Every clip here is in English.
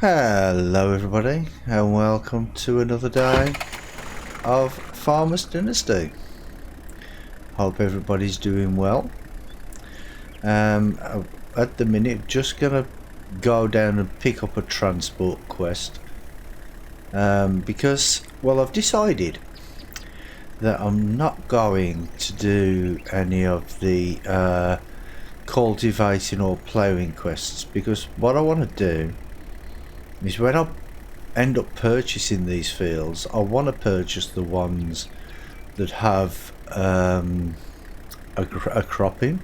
Hello everybody and welcome to another day of Farmers Dynasty. Hope everybody's doing well. At the minute just gonna go down and pick up a transport quest because, well, I've decided that I'm not going to do any of the cultivating or ploughing quests, because what I want to do is when I end up purchasing these fields, I want to purchase the ones that have a cropping.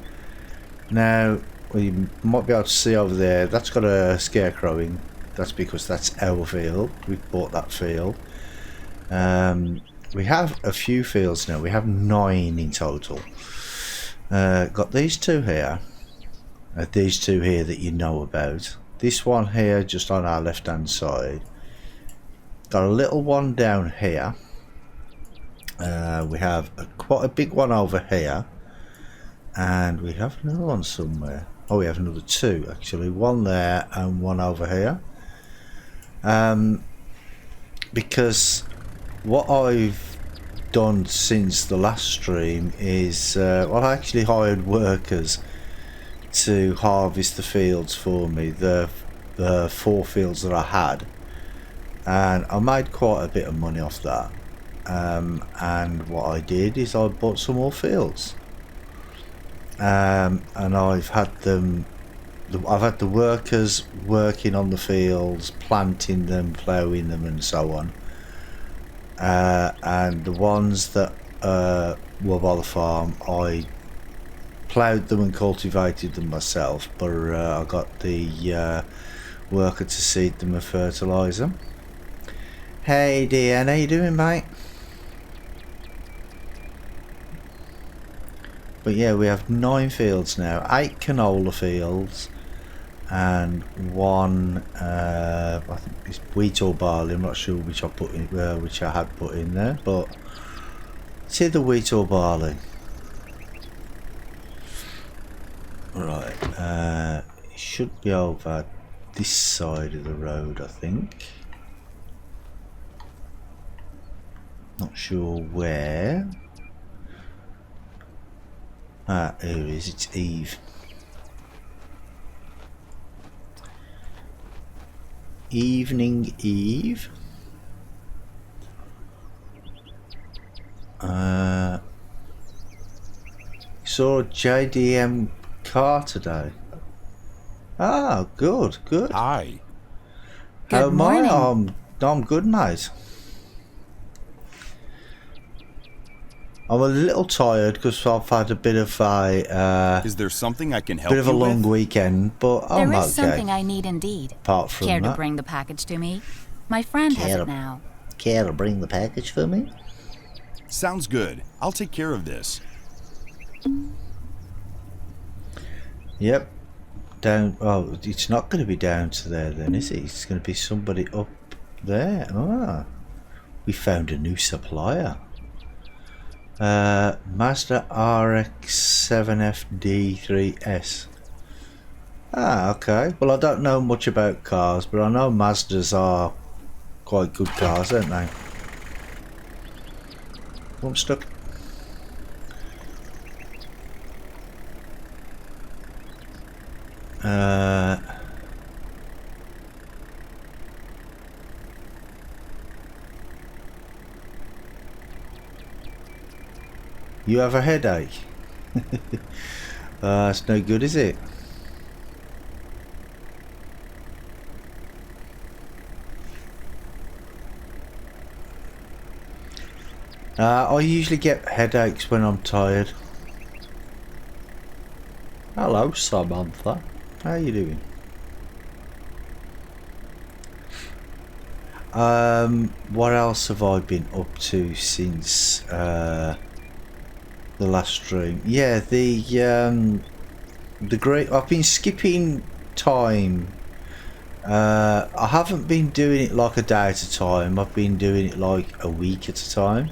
Now, you might be able to see over there, that's got a scarecrowing. That's because that's our field. We've bought that field. We have a few fields now. We have 9 in total. Got these two here. These two here that you know about. This one here just on our left hand side. Got a little one down here. We have quite a big one over here. And we have another one somewhere. Oh, we have another 2 actually. One there and one over here. Because what I've done since the last stream is well, I actually hired workers to harvest the fields for me, the 4 fields that I had, and I made quite a bit of money off that. And what I did is I bought some more fields, and I've had the workers working on the fields, planting them, ploughing them and so on, and the ones that were by the farm, I ploughed them and cultivated them myself, but I got the worker to seed them and fertilise them. Hey dear, how you doing, mate? But yeah, we have 9 fields now, 8 canola fields and 1 I think it's wheat or barley. I'm not sure which I put in, which I had put in there, but it's either wheat or barley. Right, it should be over this side of the road, I think. Not sure where. Ah, here it is, it's Eve. Evening Eve. Saw a JDM car today. Ah, good. Hi. How Good am I? morning. I'm good, mate. I'm a little tired because I've had a bit of a Is there something I can help bit of a you long with? weekend, but I'm There is okay. something I need indeed. Apart from Care to that, bring the package to me? My friend has Care it to- now. care to bring the package for me? Sounds good. I'll take care of this. Yep. Down. Oh, it's not going to be down to there then, is it? It's going to be somebody up there. Ah, we found a new supplier. Mazda RX-7FD3S. Ah, okay. Well, I don't know much about cars, but I know Mazdas are quite good cars, aren't they? Oh, I'm stuck. You have a headache? It's no good, is it? I usually get headaches when I'm tired. Hello, Samantha. How you doing? What else have I been up to since the last stream? Yeah, the great. I've been skipping time. I haven't been doing it like a day at a time. I've been doing it like a week at a time.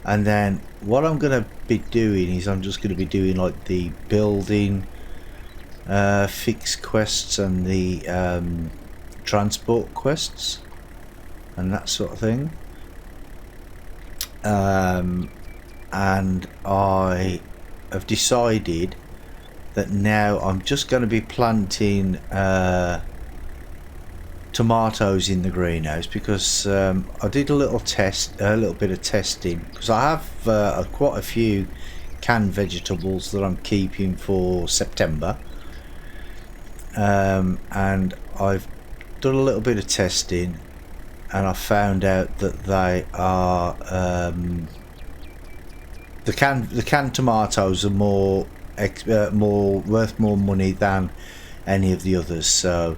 And then what I'm going to be doing is I'm just going to be doing like the building fixed quests and the transport quests and that sort of thing. And I have decided that now I'm just going to be planting tomatoes in the greenhouse, because I did a little bit of testing, because I have quite a few canned vegetables that I'm keeping for September, and I've done a little bit of testing, and I found out that they are the canned tomatoes are more worth more money than any of the others, so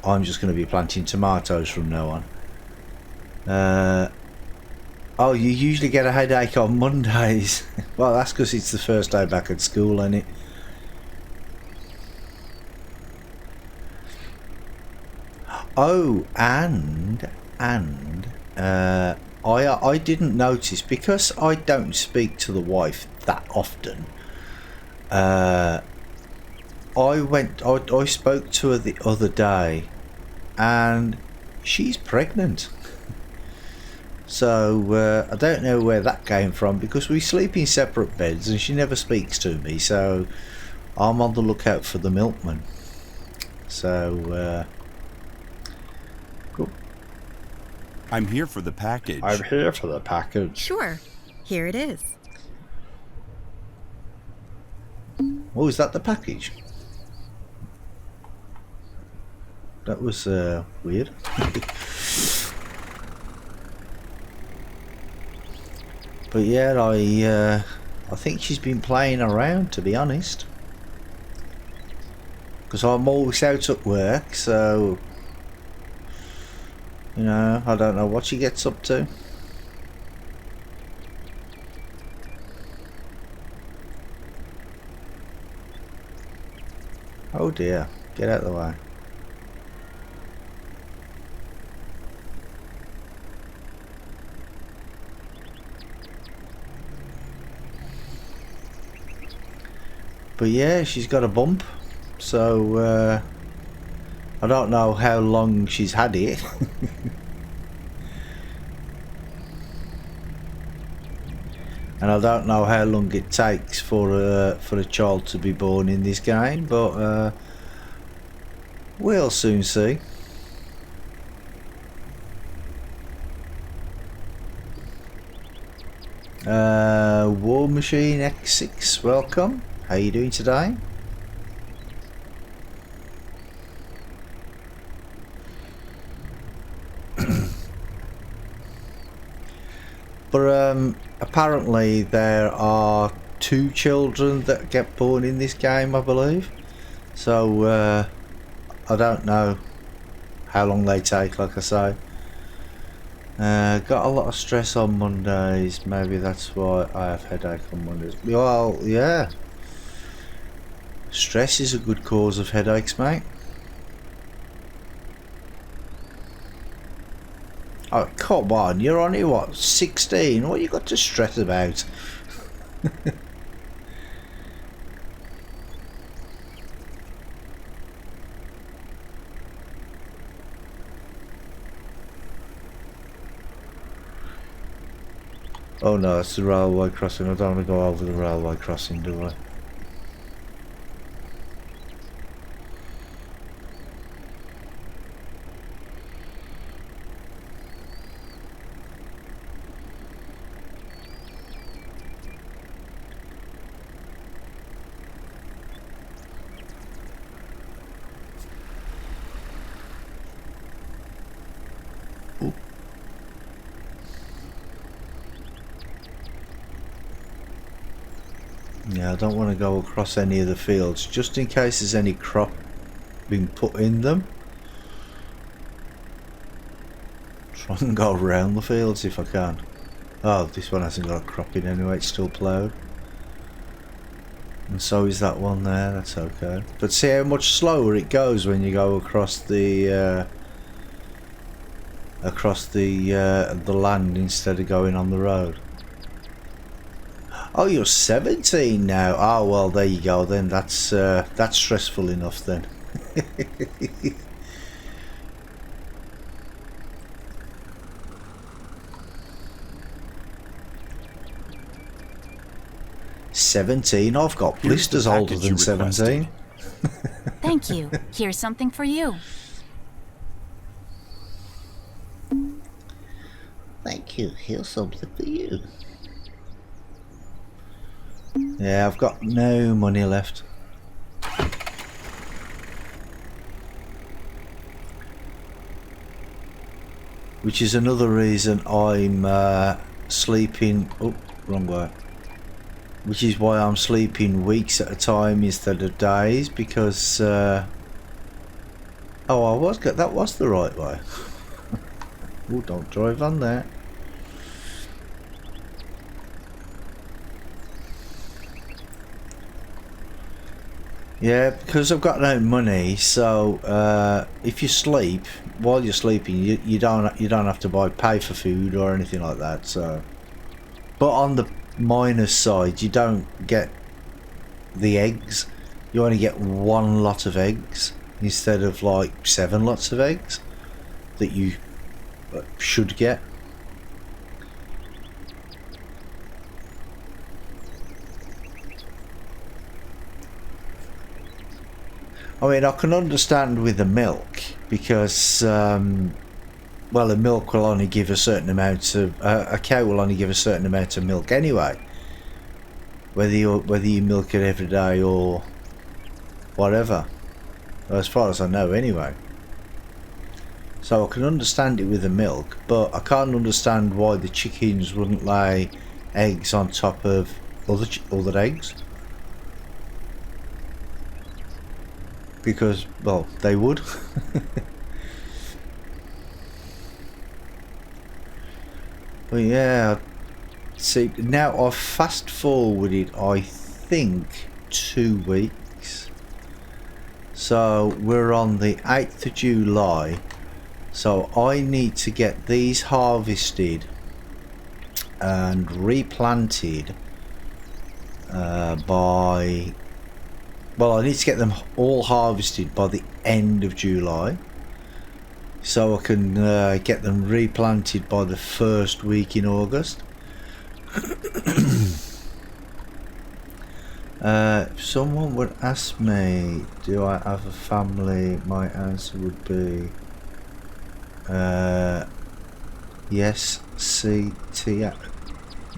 I'm just going to be planting tomatoes from now on. Oh, you usually get a headache on Mondays. Well, that's because it's the first day back at school, isn't it? Oh, and I didn't notice, because I don't speak to the wife that often. I spoke to her the other day, and she's pregnant. So I don't know where that came from, because we sleep in separate beds and she never speaks to me, so I'm on the lookout for the milkman. So cool. I'm here for the package. I'm here for the package. Sure. Here it is. Oh, is that the package? That was weird. But yeah, I think she's been playing around, to be honest, because I'm always out at work, so you know, I don't know what she gets up to. Oh dear, get out of the way. But yeah, she's got a bump, so I don't know how long she's had it. And I don't know how long it takes for a child to be born in this game, but we'll soon see. War Machine X6, welcome. How you doing today? But apparently there are 2 children that get born in this game, I believe. So I don't know how long they take, like I say. Got a lot of stress on Mondays. Maybe that's why I have headache on Mondays. Well, yeah. Stress is a good cause of headaches, mate. Oh, come on, you're only, what, 16? What you got to stress about? Oh no, it's the railway crossing. I don't want to go over the railway crossing, do I? Yeah, I don't want to go across any of the fields, just in case there's any crop being put in them. Try and go around the fields if I can. Oh, this one hasn't got a crop in anyway, it's still ploughed. And so is that one there, that's okay. But see how much slower it goes when you go across the land instead of going on the road. Oh, you're 17 now. Oh well, there you go then. That's stressful enough then. 17. I've got Here's the blisters older package you than 17. Thank you. Here's something for you. Thank you. Here's something for you. Yeah, I've got no money left. Which is another reason I'm sleeping... Oh, wrong way. Which is why I'm sleeping weeks at a time instead of days, because... oh, that was the right way. Oh, don't drive on there. Yeah, because I've got no money, so if you sleep while you're sleeping, you don't have to pay for food or anything like that. So, but on the minus side, you don't get the eggs. You only get one lot of eggs instead of like 7 lots of eggs that you should get. I mean, I can understand with the milk because, well, the milk will only give a certain amount of a cow will only give a certain amount of milk anyway. Whether you milk it every day or whatever, as far as I know, anyway. So I can understand it with the milk, but I can't understand why the chickens wouldn't lay eggs on top of other eggs. Because, well, they would. But yeah, see, now I've fast forwarded, I think, 2 weeks. So we're on the 8th of July. So I need to get these harvested and replanted by... Well, I need to get them all harvested by the end of July, so I can get them replanted by the first week in August. If someone would ask me, do I have a family? My answer would be yes. CTH.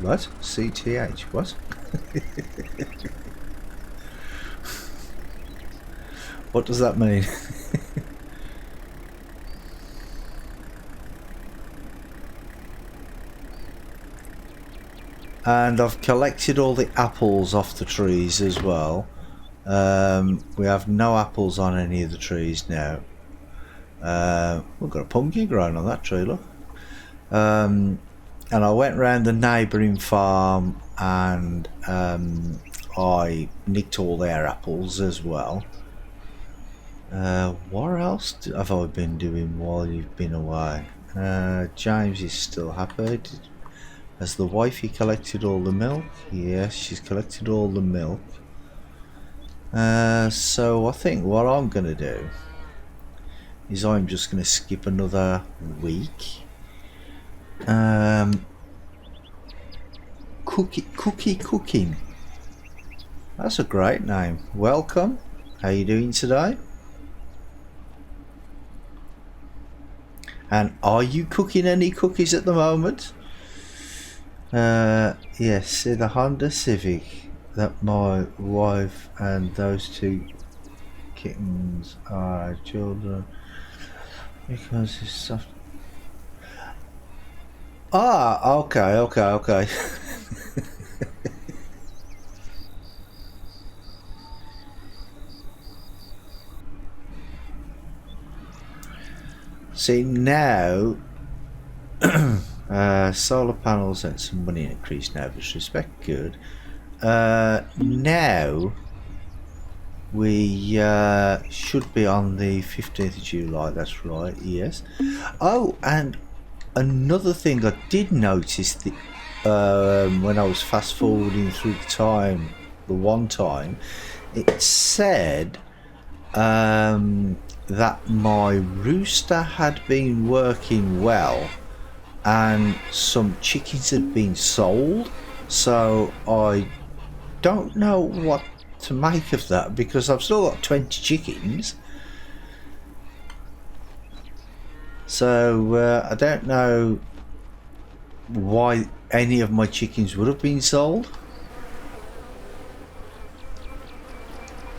What? CTH? What? What does that mean? And I've collected all the apples off the trees as well. We have no apples on any of the trees now. We've got a pumpkin growing on that tree, look. And I went round the neighbouring farm and I nicked all their apples as well. What else have I been doing while you've been away? James is still happy. Has the wifey collected all the milk? Yes, she's collected all the milk. So I think what I'm going to do is I'm just going to skip another week. Cooking. That's a great name. Welcome. How you doing today? And are you cooking any cookies at the moment? Yes, see the Honda Civic that my wife and those 2 kittens are children because it's soft. Ah, okay. See now, solar panels and some money increase now, which respect good. Now we should be on the 15th of July, that's right, yes. Oh, and another thing I did notice when I was fast forwarding through the one time, it said that my rooster had been working well and some chickens had been sold, so I don't know what to make of that because I've still got 20 chickens. So I don't know why any of my chickens would have been sold.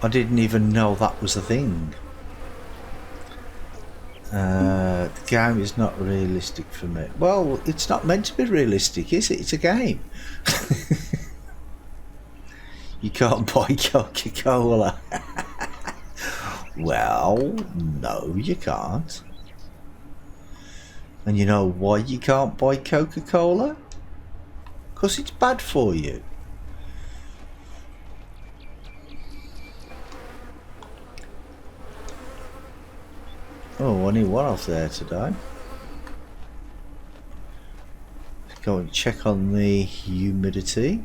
I didn't even know that was a thing. The game is not realistic for me. Well, it's not meant to be realistic, is it? It's a game. You can't buy Coca-Cola. Well, no, you can't. And you know why you can't buy Coca-Cola? Because it's bad for you. Oh, only one off there today. Let's go and check on the humidity.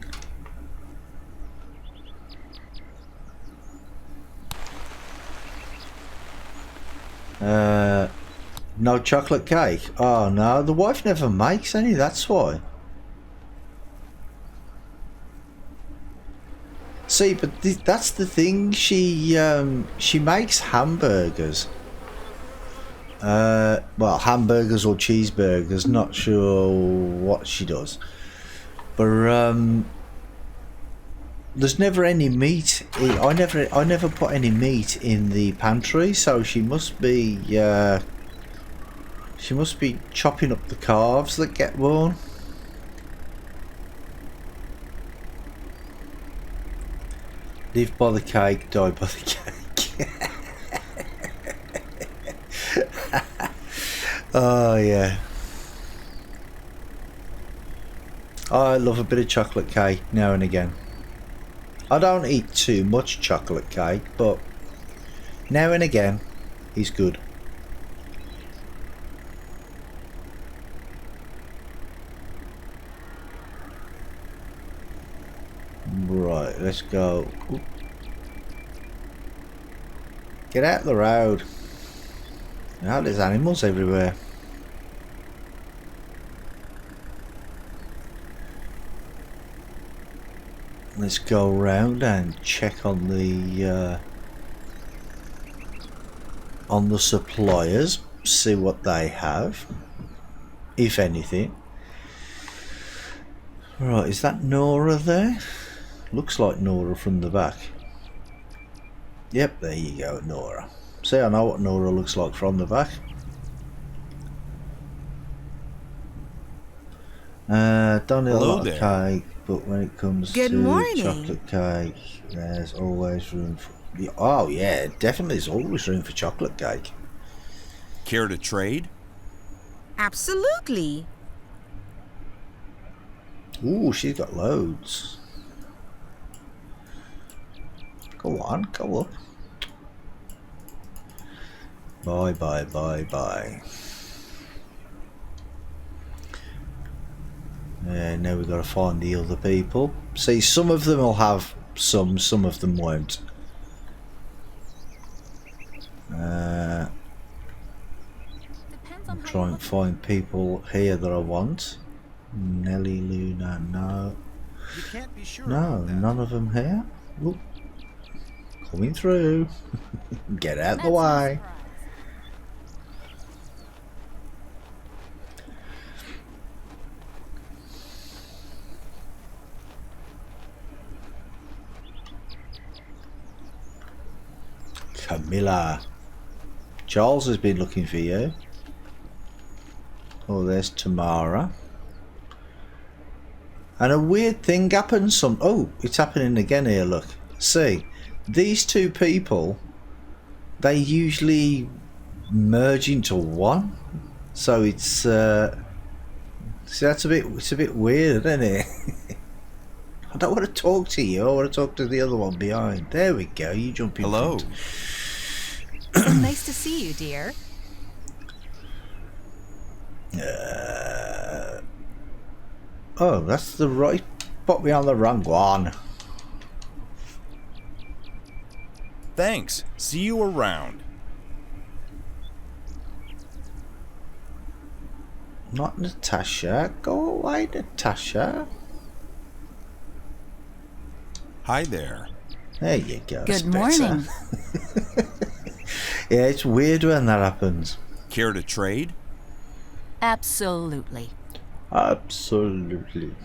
No chocolate cake. Oh no, the wife never makes any, that's why. See, but that's the thing. She makes hamburgers. Well, hamburgers or cheeseburgers. Not sure what she does, but there's never any meat. I never put any meat in the pantry, so she must be chopping up the calves that get born. Live by the cake, die by the cake. Oh yeah. I love a bit of chocolate cake now and again. I don't eat too much chocolate cake, but now and again is good. Right, let's go. Oop. Get out the road. Now there's animals everywhere. Let's go around and check on the suppliers, see what they have, if anything. Right, is that Nora there? Looks like Nora from the back. Yep, there you go, Nora. See, I know what Nora looks like from the back. Don't eat a lot of cake, but when it comes to chocolate cake, there's always room for... Oh yeah, definitely there's always room for chocolate cake. Care to trade? Absolutely. Ooh, she's got loads. Go on, go up. Bye, bye, bye, bye. And now we've got to find the other people. See, some of them will have some of them won't. I'm trying to find people here that I want. Nelly, Luna, no. You can't be sure No, about that. none of them here. Oop. Coming through. Get out the way. Camilla. Charles has been looking for you. Oh, there's Tamara. And a weird thing happens. Oh, it's happening again here, look. See, these two people, they usually merge into one. So it's see, it's a bit weird, isn't it? I don't want to talk to you, I want to talk to the other one behind. There we go, you jump in Hello. front. So nice to see you, dear. Oh, that's the right... Put me on the wrong one. Thanks. See you around. Not Natasha. Go away, Natasha. Hi there. There you go. Good it's better. morning. Yeah, it's weird when that happens. Care to trade? Absolutely. Absolutely.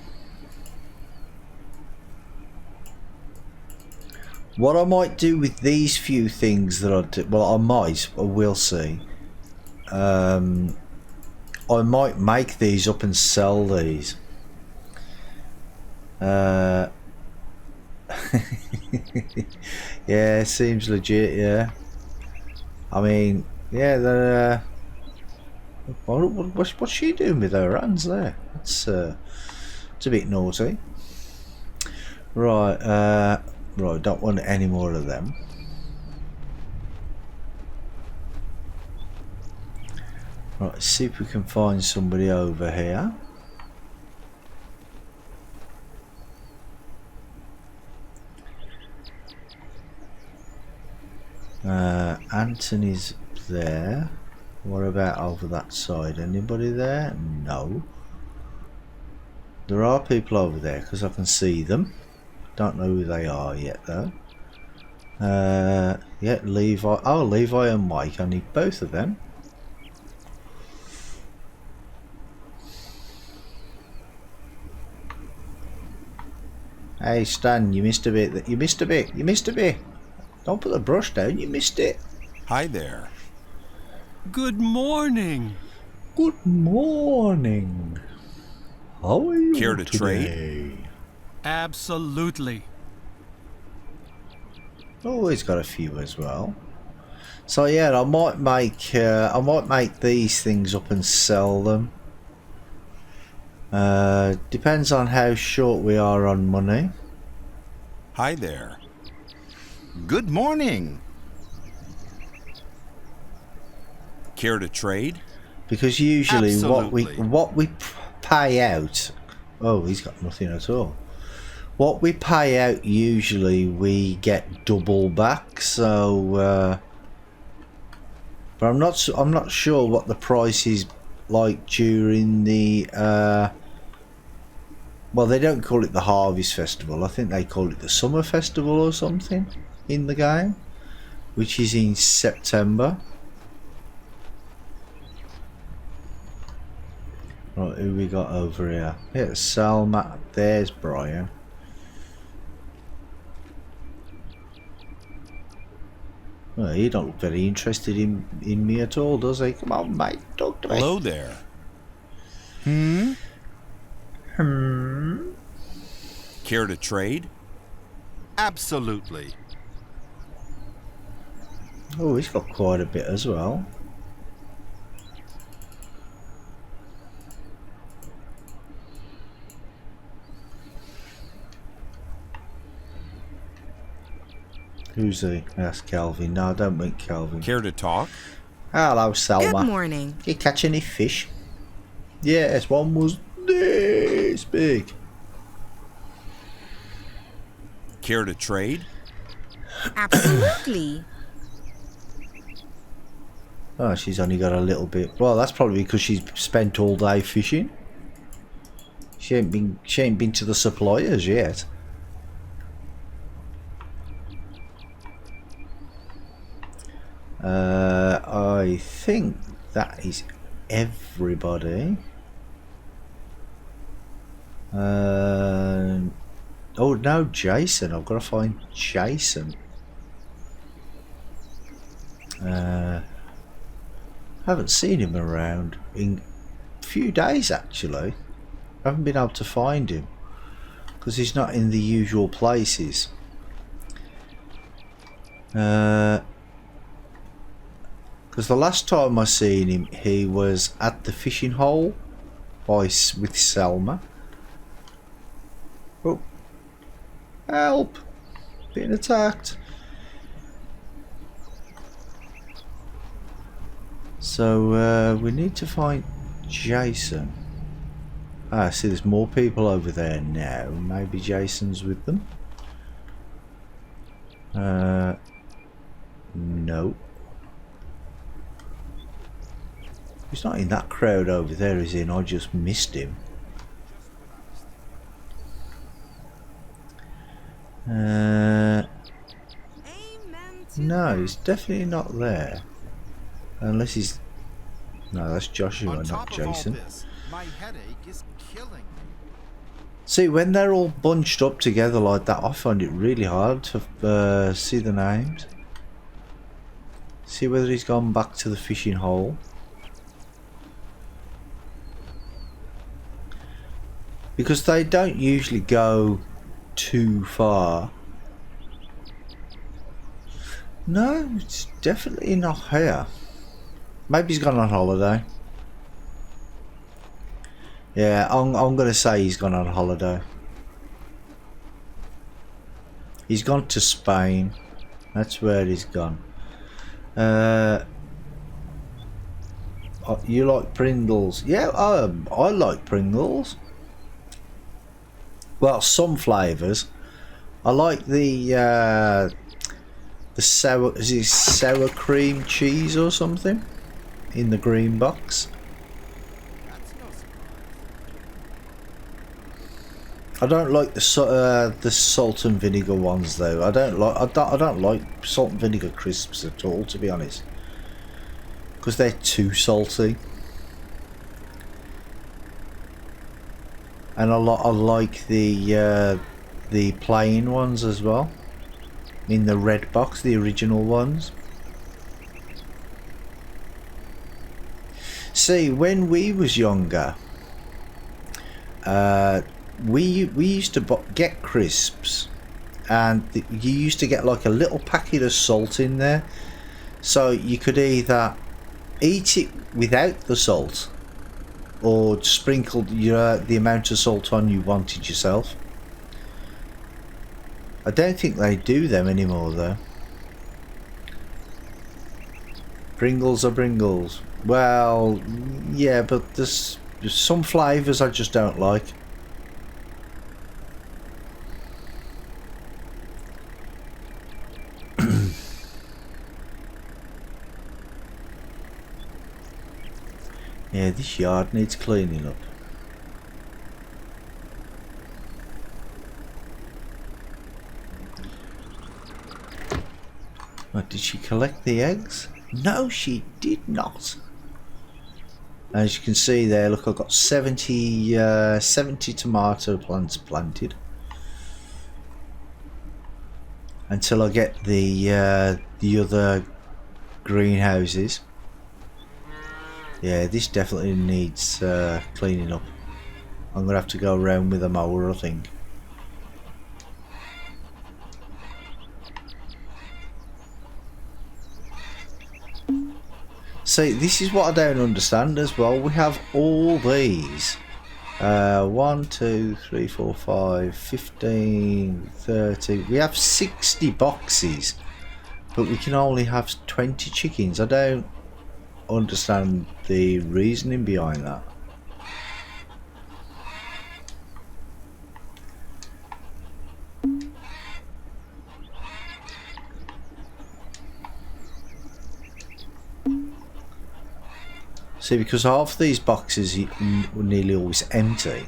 What I might do with these few things that I do, well, I might, or we'll see. I might make these up and sell these. Yeah, seems legit. Yeah, I mean, yeah, they're. What's she doing with her hands there? It's a bit naughty. Right, right. Don't want any more of them. Right, see if we can find somebody over here. Anthony's there. What about over that side? Anybody there? No. There are people over there because I can see them. Don't know who they are yet though. Yeah, Levi. Oh, Levi and Mike. I need both of them. Hey Stan, you missed a bit. You missed a bit. You missed a bit. Don't put the brush down. You missed it. Hi there. Good morning. Good morning. How are you Care to today? trade? Absolutely. Oh, he's got a few as well. So yeah, I might make these things up and sell them. Depends on how short we are on money. Hi there. Good morning. Care to trade? Because usually Absolutely. what we pay out. Oh, he's got nothing at all. What we pay out usually we get double back. So, but I'm not sure what the price is like during the. Well, they don't call it the Harvest Festival. I think they call it the Summer Festival or something in the game, which is in September. Right, who we got over here? Yeah, Salma. There's Brian. Well, he don't look very interested in me at all, does he? Come on, mate, talk to me. Hello there. Care to trade? Absolutely. Oh, he's got quite a bit as well. Who's he? That's Calvin. No, I don't mean Calvin. Care to talk? Hello, Selma. Good morning. You catch any fish? Yes, one was this big. Care to trade? Absolutely. Oh, she's only got a little bit. Well, that's probably because she's spent all day fishing. She ain't been to the suppliers yet. I think that is everybody. Oh no, Jason. I've got to find Jason. Haven't seen him around in a few days actually. Haven't been able to find him because he's not in the usual places. Because the last time I seen him, he was at the fishing hole with Selma. Oh, help! Being attacked. So we need to find Jason. Ah, see, there's more people over there now. Maybe Jason's with them. No. He's not in that crowd over there, is he? And I just missed him. Amen to No, that. he's definitely not there. Unless he's... No, that's Joshua, On not top of all Jason. this, my headache is killing me. See, when they're all bunched up together like that, I find it really hard to see the names. See whether he's gone back to the fishing hole. Because they don't usually go too far. No, it's definitely not here. Maybe he's gone on holiday. Yeah, I'm going to say he's gone on holiday. He's gone to Spain. That's where he's gone. You like Pringles? Yeah, I like Pringles. Well, some flavours. I like the sour, is it sour cream cheese or something in the green box. That's no surprise. I don't like the salt and vinegar ones though. I don't like salt and vinegar crisps at all, to be honest, because they're too salty. And I like the plain ones as well, in the red box, the original ones. See, when we was younger, we used to get crisps, and you used to get like a little packet of salt in there, so you could either eat it without the salt or sprinkle the amount of salt on you wanted yourself. I don't think they do them anymore though. Pringles are Pringles. Well, yeah, but there's some flavours I just don't like. Yeah, this yard needs cleaning up. What, did she collect the eggs? No, she did not. As you can see there, look, I've got 70 tomato plants planted. Until I get the other greenhouses. Yeah, this definitely needs cleaning up. I'm going to have to go around with a mower, I think. See, this is what I don't understand as well. We have all these. 1, 2, 3, 4, 5, 15, 30. We have 60 boxes. But we can only have 20 chickens. I don't understand the reasoning behind that. See, because half these boxes are nearly always empty.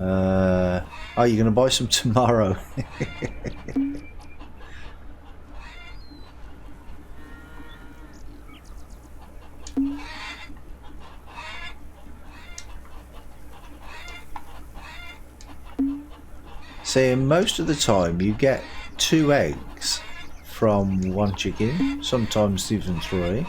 Oh, you're going to buy some tomorrow. See, most of the time you get 2 eggs from 1 chicken, sometimes even 3.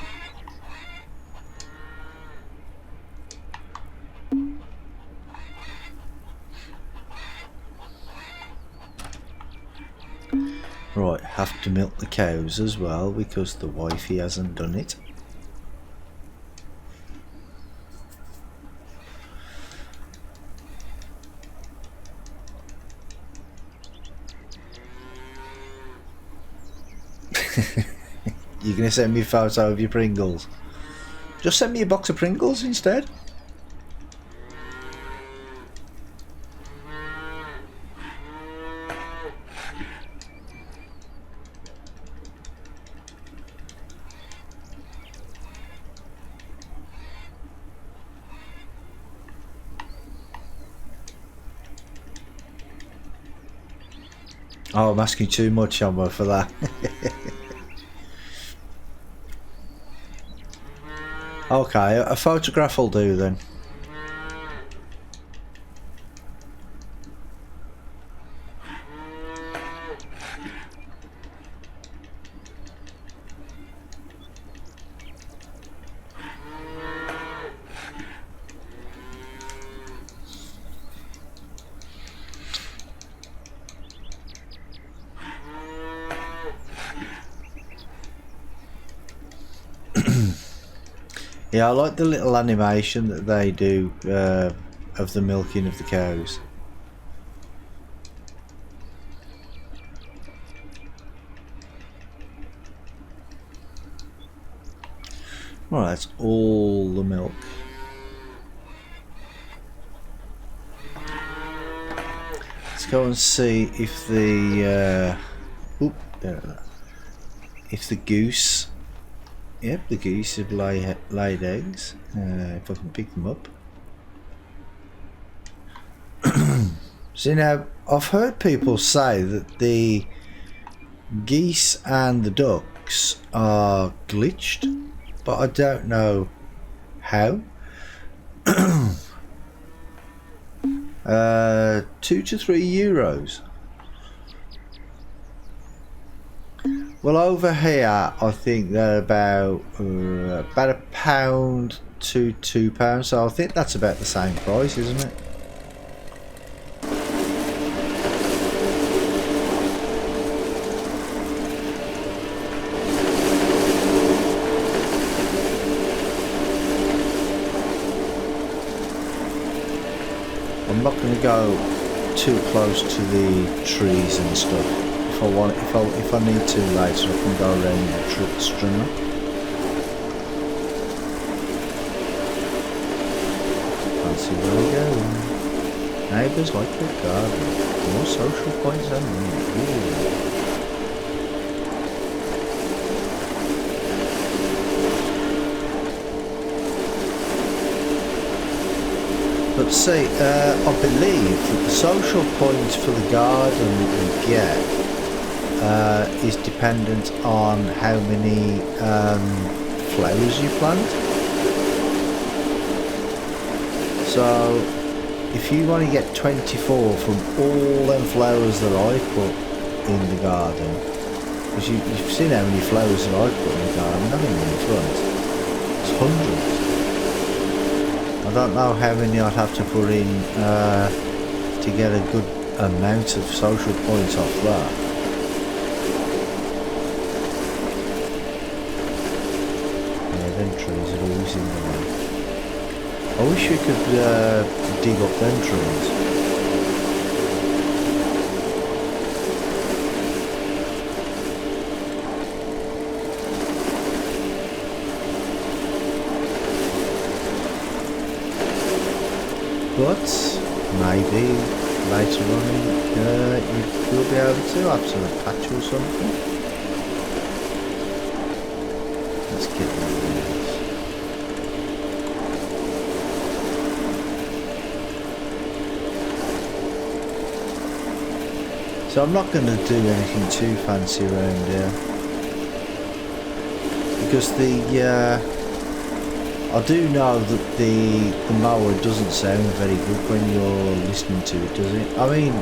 Right, have to milk the cows as well because the wifey hasn't done it. You're going to send me a photo of your Pringles? Just send me a box of Pringles instead. Oh, I'm asking too much, Emma, for that. Okay, a photograph will do then. Yeah, I like the little animation that they do of the milking of the cows. Well, that's all the milk. Let's go and see if the if the goose. Yep, the geese have laid eggs. If I can pick them up. So now, I've heard people say that the geese and the ducks are glitched, but I don't know how. 2 to 3 euros. Well, over here, I think they're about £1 to £2, so I think that's about the same price, isn't it? I'm not going to go too close to the trees and stuff. If I need to later, I can go around the strimmer. Fancy where we're going. Neighbours like the garden. More social points than me. But see, I believe that the social points for the garden that we get is dependent on how many flowers you plant. So if you want to get 24 from all them flowers that I put in the garden, because you've seen how many flowers that I put in the garden, not even in front, it's hundreds. I don't know how many I'd have to put in to get a good amount of social points off that. Trees are always in the way. I wish we could dig up them trees. But maybe later on you'll be able to have some patch or something. Let's get rid of this. So I'm not going to do anything too fancy around here, because I do know that the mower doesn't sound very good when you're listening to it, does it? I mean,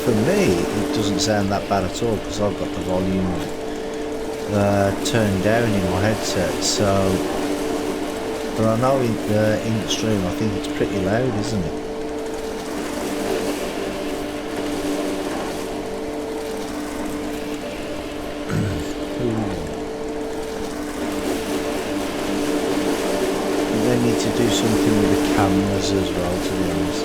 for me, it doesn't sound that bad at all because I've got the volume turned down in my headset. So, but I know in the stream, I think it's pretty loud, isn't it? They need to do something with the cameras as well, to be honest.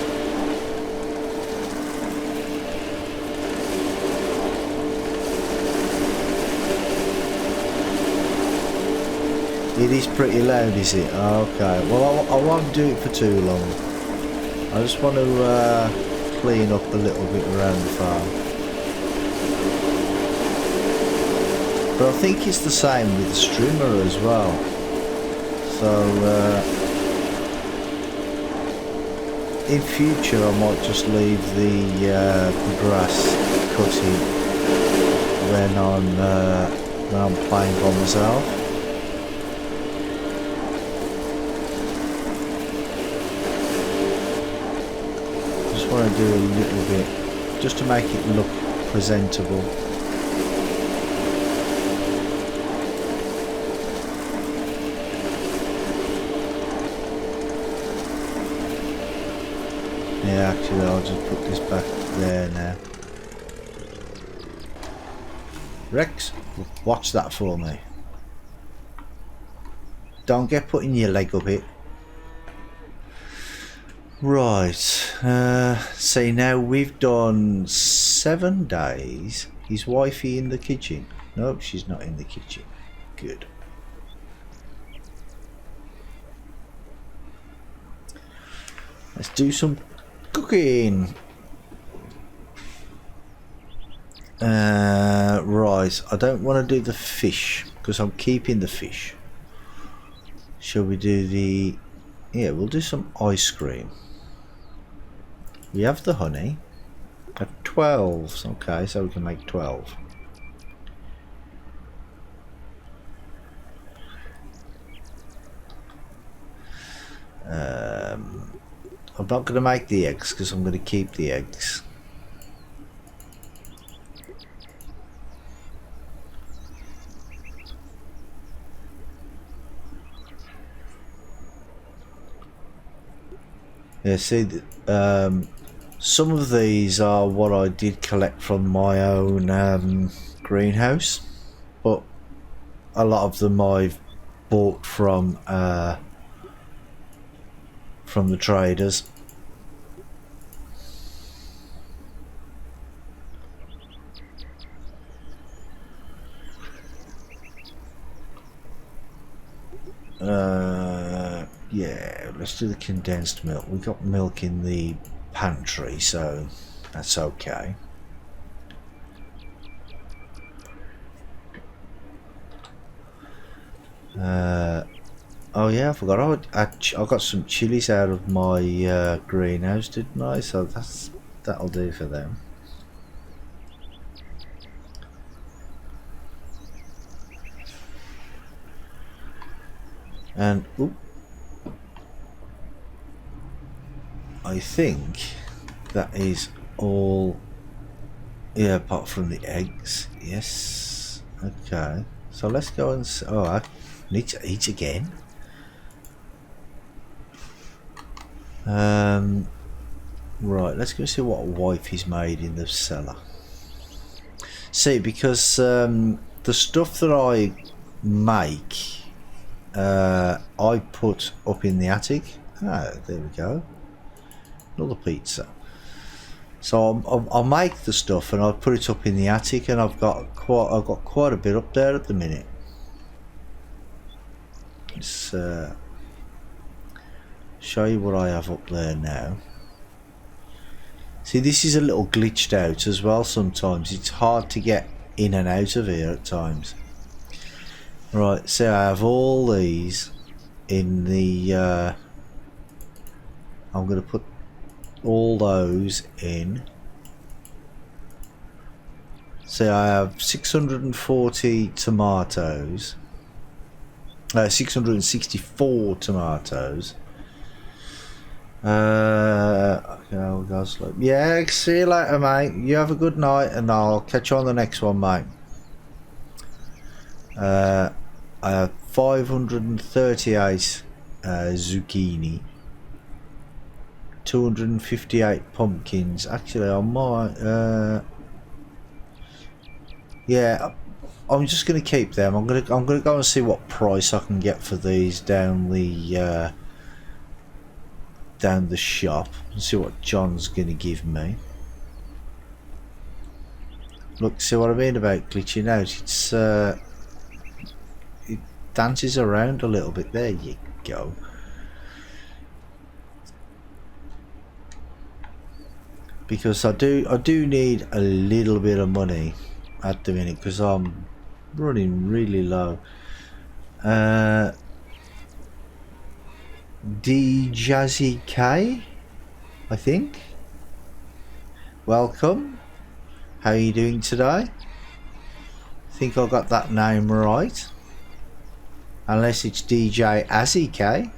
It is pretty loud, is it? Okay, well I won't do it for too long. I just want to clean up a little bit around the farm. But I think it's the same with the strimmer as well. So in future I might just leave the grass cutting when I'm playing by myself. Just want to do a little bit just to make it look presentable. Yeah, actually I'll just put this back there now. Rex, watch that for me. Don't get putting your leg up it. Right, see now we've done 7 days. Is wifey in the kitchen? Nope, she's not in the kitchen. Good. Let's do some cooking. Right, I don't want to do the fish because I'm keeping the fish. Shall we do the... Yeah, we'll do some ice cream. We have the honey at 12. Okay, so we can make 12. I'm not going to make the eggs because I'm going to keep the eggs. Yeah, see, some of these are what I did collect from my own greenhouse, but a lot of them I've bought from the traders. Yeah, let's do the condensed milk. We got milk in the pantry, so that's okay. Oh yeah, I forgot. I got some chilies out of my greenhouse, didn't I? So that'll do for them. And oop, I think that is all. Yeah, apart from the eggs. Yes. Okay. So let's go and. Oh, I need to eat again. Right. Let's go see what wifey's made in the cellar. See, because the stuff that I make. I put up in the attic. Ah, there we go. Another pizza. So I'll make the stuff and I'll put it up in the attic, and I've got quite a bit up there at the minute. Let's show you what I have up there now. See, this is a little glitched out as well. Sometimes it's hard to get in and out of here at times. Right, so I have all these in the I'm going to put all those in. So I have 640 tomatoes, 664 tomatoes. Okay, I'll go slow. Yeah, see you later, mate. You have a good night, and I'll catch you on the next one, mate. I have 538 zucchini, 258 pumpkins. Actually, I might. Yeah, I'm just going to keep them. I'm going to go and see what price I can get for these down the shop and see what John's going to give me. Look, see what I mean about glitching out? It's it dances around a little bit. There you go. Because I do need a little bit of money at the minute because I'm running really low. D Jazzy K, I think. Welcome. How are you doing today? think I got that name right. Unless it's DJ Azzy K.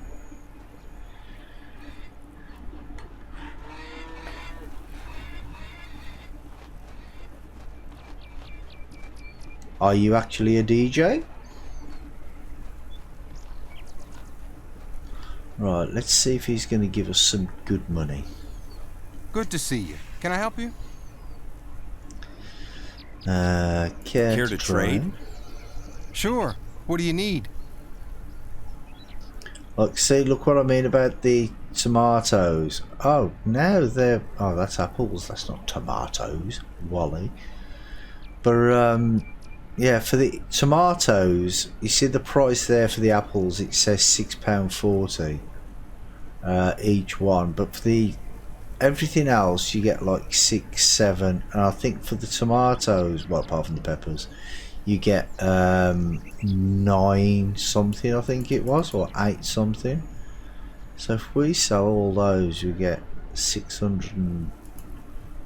Are you actually a DJ? Right, let's see if he's going to give us some good money. Good to see you. Can I help you? Care to trade? Sure. What do you need? Look, see, look what I mean about the tomatoes. Oh, now they're... Oh, that's apples. That's not tomatoes, Wally. But, yeah, for the tomatoes, you see the price there for the apples, it says £6.40 each one. But for the everything else, you get like 6, 7, and I think for the tomatoes, well, apart from the peppers, you get 9 something, I think it was, or 8 something. So if we sell all those, you get 600,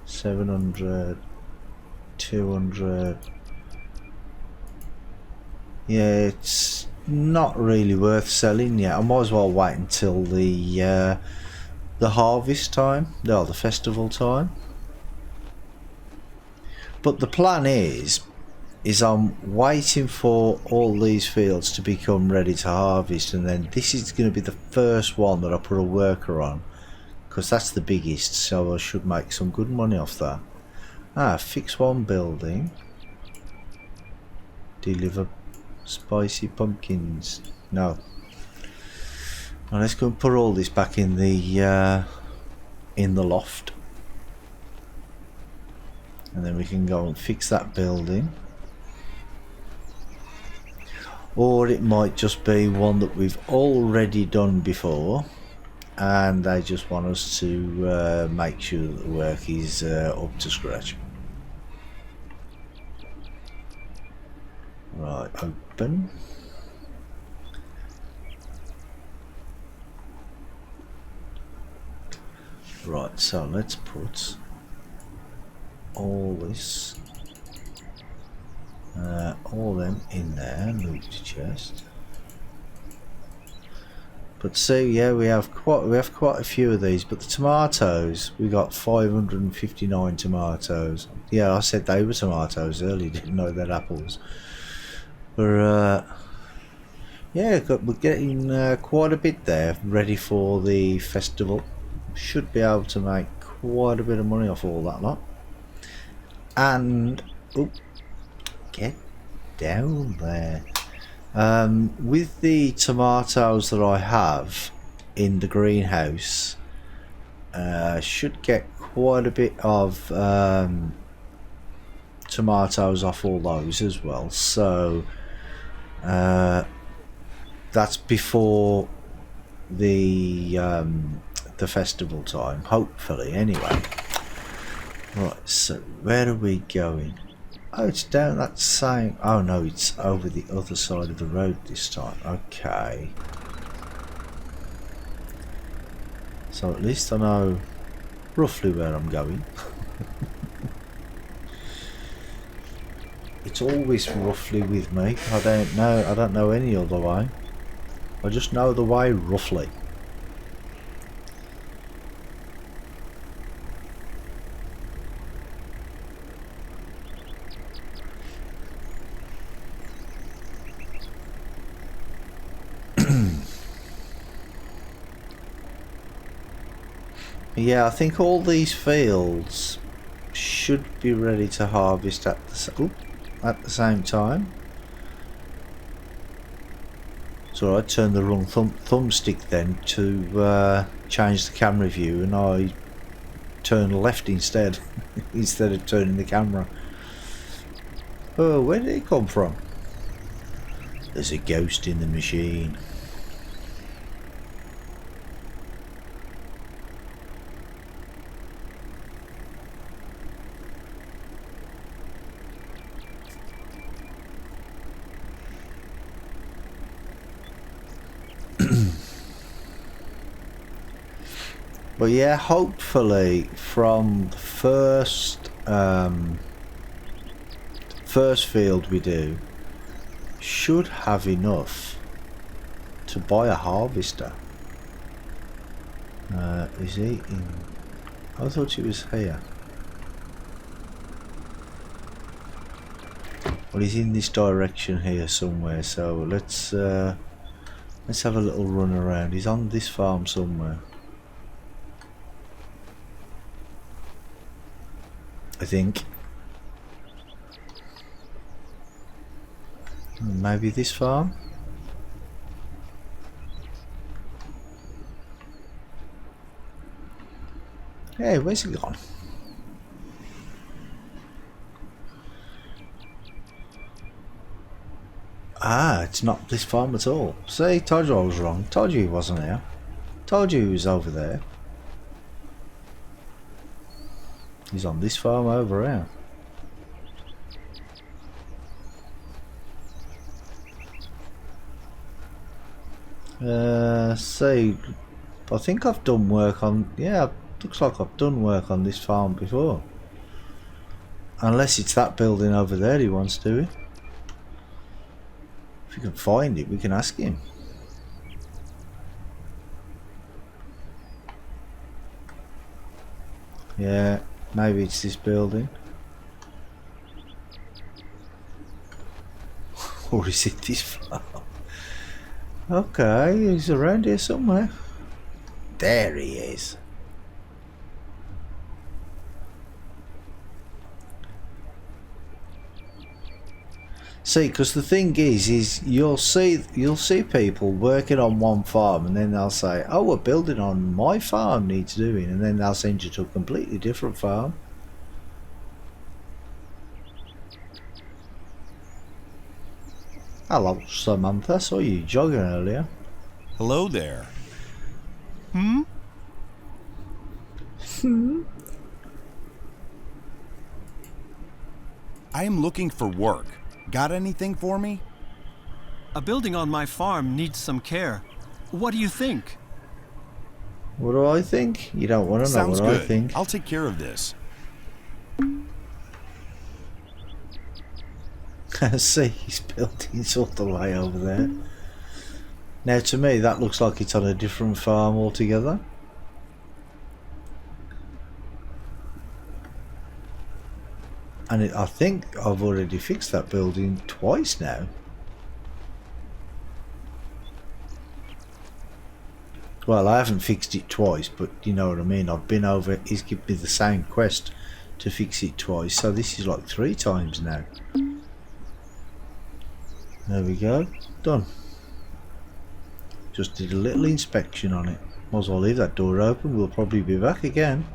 700, 200. Yeah, it's not really worth selling yet. I might as well wait until the harvest time, no, the festival time. But the plan is I'm waiting for all these fields to become ready to harvest, and then this is going to be the first one that I put a worker on, because that's the biggest, so I should make some good money off that. Fix one building, deliver spicy pumpkins. No. Now let's go and put all this back in the loft, and then we can go and fix that building. Or it might just be one that we've already done before, and they just want us to make sure that the work is up to scratch. Right, open. Right, so let's put all this, all them in there. Move to chest. But see, yeah, we have quite a few of these. But the tomatoes, we got 559 tomatoes. Yeah, I said they were tomatoes earlier. Didn't know they're apples. But yeah, we're getting quite a bit there, ready for the festival. Should be able to make quite a bit of money off all that lot. And get down there. With the tomatoes that I have in the greenhouse, should get quite a bit of tomatoes off all those as well. So that's before the festival time, hopefully, anyway. Right, so where are we going? Oh, it's down that same... Oh no, it's over the other side of the road this time. Okay. So at least I know roughly where I'm going. It's always roughly with me. I don't know any other way. I just know the way roughly. Yeah, I think all these fields should be ready to harvest at the same time. So I turned the wrong thumbstick then to change the camera view, and I turned left instead instead of turning the camera. Oh, where did it come from? There's a ghost in the machine. But yeah, hopefully from the first field we do should have enough to buy a harvester. Is he in? I thought he was here. Well, he's in this direction here somewhere, so let's have a little run around. He's on this farm somewhere, I think. Maybe this farm? Hey, where's he gone? Ah, it's not this farm at all. See, told you I was wrong. Told you he wasn't here. Told you he was over there. He's on this farm over here. See, I think I've done work on, yeah, looks like I've done work on this farm before. Unless it's that building over there he wants to. If we can find it, we can ask him. Yeah, maybe it's this building. Or is it this farm? Okay, he's around here somewhere. There he is. See, because the thing is you'll see people working on one farm, and then they'll say, "Oh, we're building on my farm needs doing," and then they'll send you to a completely different farm. Hello, Samantha. Saw you jogging earlier. Hello there. I am looking for work. Got anything for me? A building on my farm needs some care. What do you think? What do I think? You don't want to know Sounds what good. I think. I'll take care of this. See, his building's all the way over there. Now, to me, that looks like it's on a different farm altogether. And I think I've already fixed that building twice now. Well, I haven't fixed it twice, but you know what I mean. I've been over, he's given me the same quest to fix it twice, so this is like 3 times now. There we go, done. Just did a little inspection on it. Might as well leave that door open, we'll probably be back again.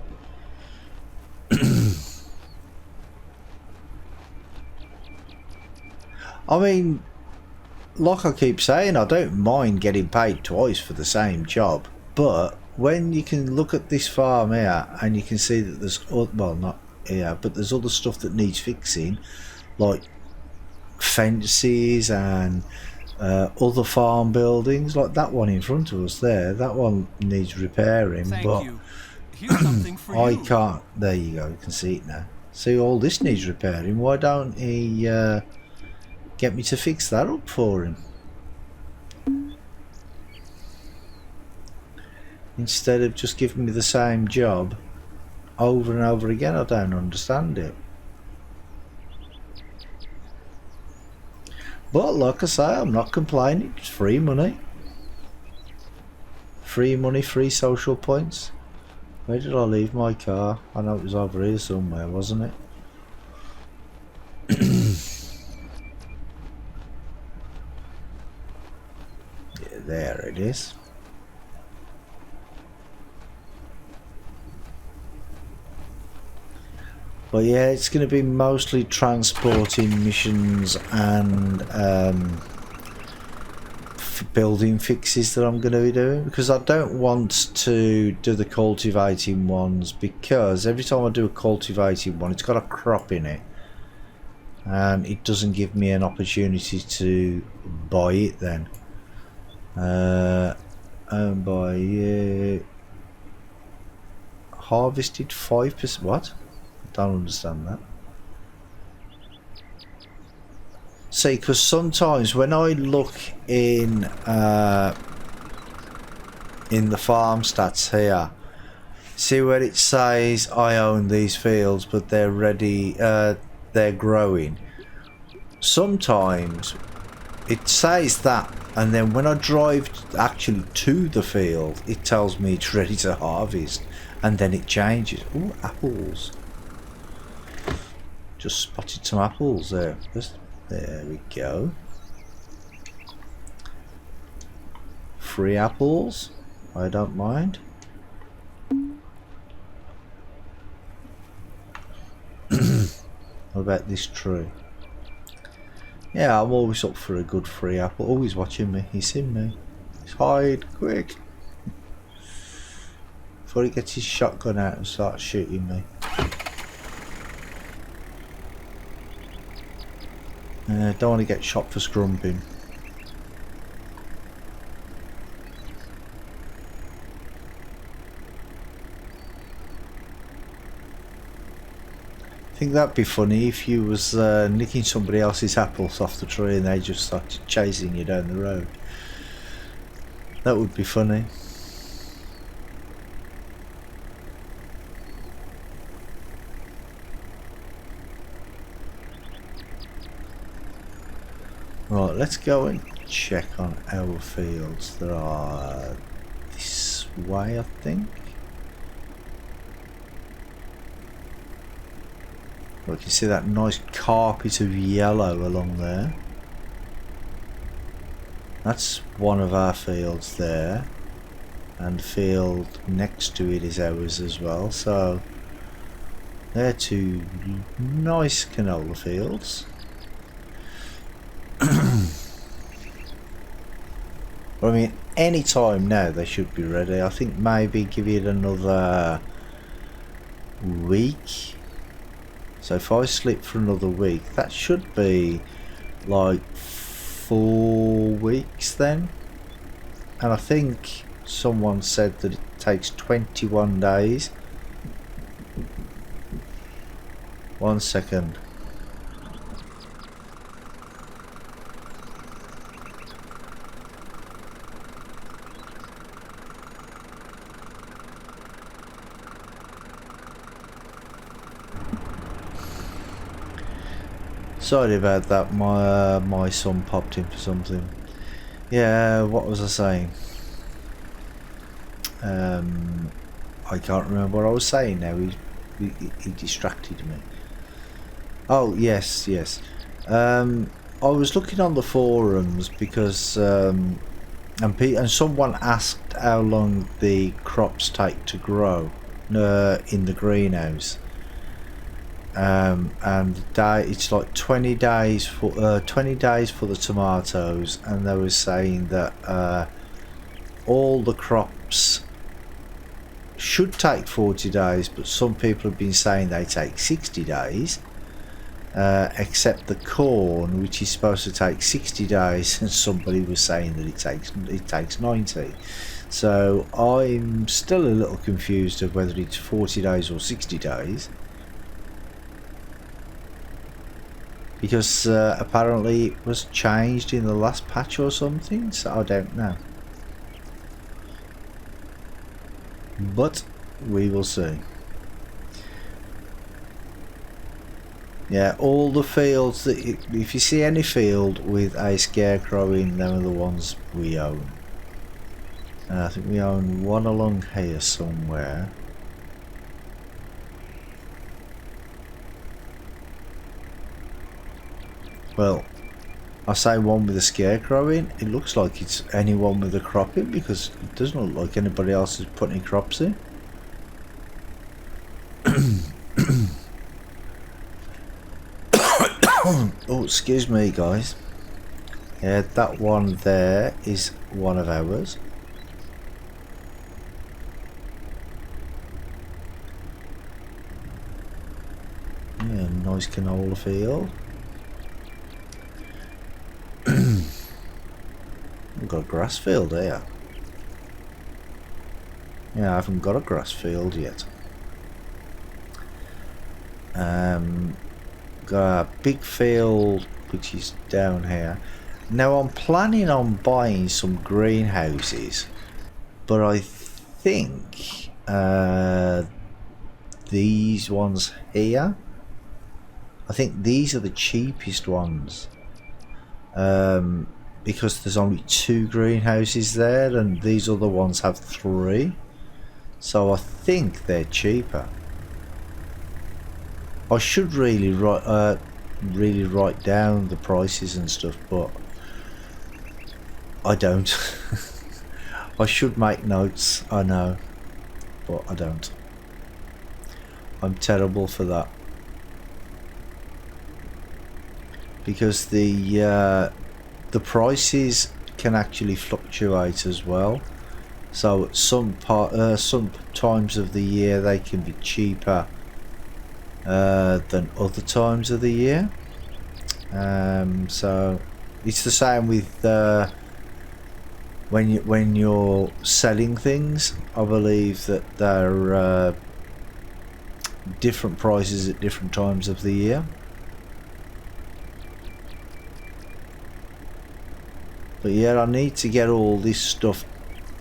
I mean, like I keep saying, I don't mind getting paid twice for the same job, but when you can look at this farm here and you can see that there's, well, not here, but there's other stuff that needs fixing, like fences and other farm buildings, like that one in front of us there, that one needs repairing. Thank but you. Here's something for I you. can't, there you go, you can see it now. See, all this needs repairing. Why don't he get me to fix that up for him instead of just giving me the same job over and over again? I don't understand it. But like I say, I'm not complaining. It's free money. Free money, free social points. Where did I leave my car? I know it was over here somewhere, wasn't it? Yeah, there it is. But yeah, it's going to be mostly transporting missions and building fixes that I'm going to be doing, because I don't want to do the cultivating ones, because every time I do a cultivating one, it's got a crop in it and it doesn't give me an opportunity to buy it then. And by harvested 5%. What? Don't understand that. see, because sometimes when I look in the farm stats here, see where it says I own these fields, but they're ready, they're growing. Sometimes it says that, and then when I drive actually to the field, it tells me it's ready to harvest, and then it changes. Ooh, apples. Just spotted some apples there. There we go. Free apples. I don't mind. What about this tree? Yeah, I'm always up for a good free apple. Always watching me. He's seen me. He's hide quick before he gets his shotgun out and starts shooting me. Don't want to get shot for scrumping. I think that'd be funny if you was nicking somebody else's apples off the tree and they just started chasing you down the road. That would be funny. Right, let's go and check on our fields. There are this way, I think. Well, you can see that nice carpet of yellow along there. That's one of our fields there, and the field next to it is ours as well. So they're two nice canola fields. But I mean, any time now they should be ready. I think maybe give it another week. So if I sleep for another week, that should be like 4 weeks then. And I think someone said that it takes 21 days. 1 second. Sorry about that, my son popped in for something. Yeah, what was I saying? I can't remember what I was saying now. He distracted me. Oh, yes. I was looking on the forums because and someone asked how long the crops take to grow in the greenhouse. And it's like 20 days for the tomatoes, and they were saying that all the crops should take 40 days, but some people have been saying they take 60 days, except the corn, which is supposed to take 60 days, and somebody was saying that it takes 90. So I'm still a little confused of whether it's 40 days or 60 days. Because apparently it was changed in the last patch or something, so I don't know. But we will see. Yeah, all the fields that if you see any field with a scarecrow in, them are the ones we own. I think we own one along here somewhere. Well, I say one with a scarecrow in, it looks like it's anyone with a crop in, because it doesn't look like anybody else is putting crops in. Oh, excuse me guys. Yeah, that one there is one of ours. Yeah, nice canola field. We've got a grass field here. Yeah, I haven't got a grass field yet. Got a big field which is down here. Now I'm planning on buying some greenhouses, but I think these ones here, I think these are the cheapest ones, because there's only 2 greenhouses there and these other ones have 3, so I think they're cheaper. I should really write down the prices and stuff, but I don't. I should make notes, I know, but I don't. I'm terrible for that, because the prices can actually fluctuate as well. So some times of the year they can be cheaper than other times of the year. So it's the same with when you're selling things. I believe that they're different prices at different times of the year. But yeah, I need to get all this stuff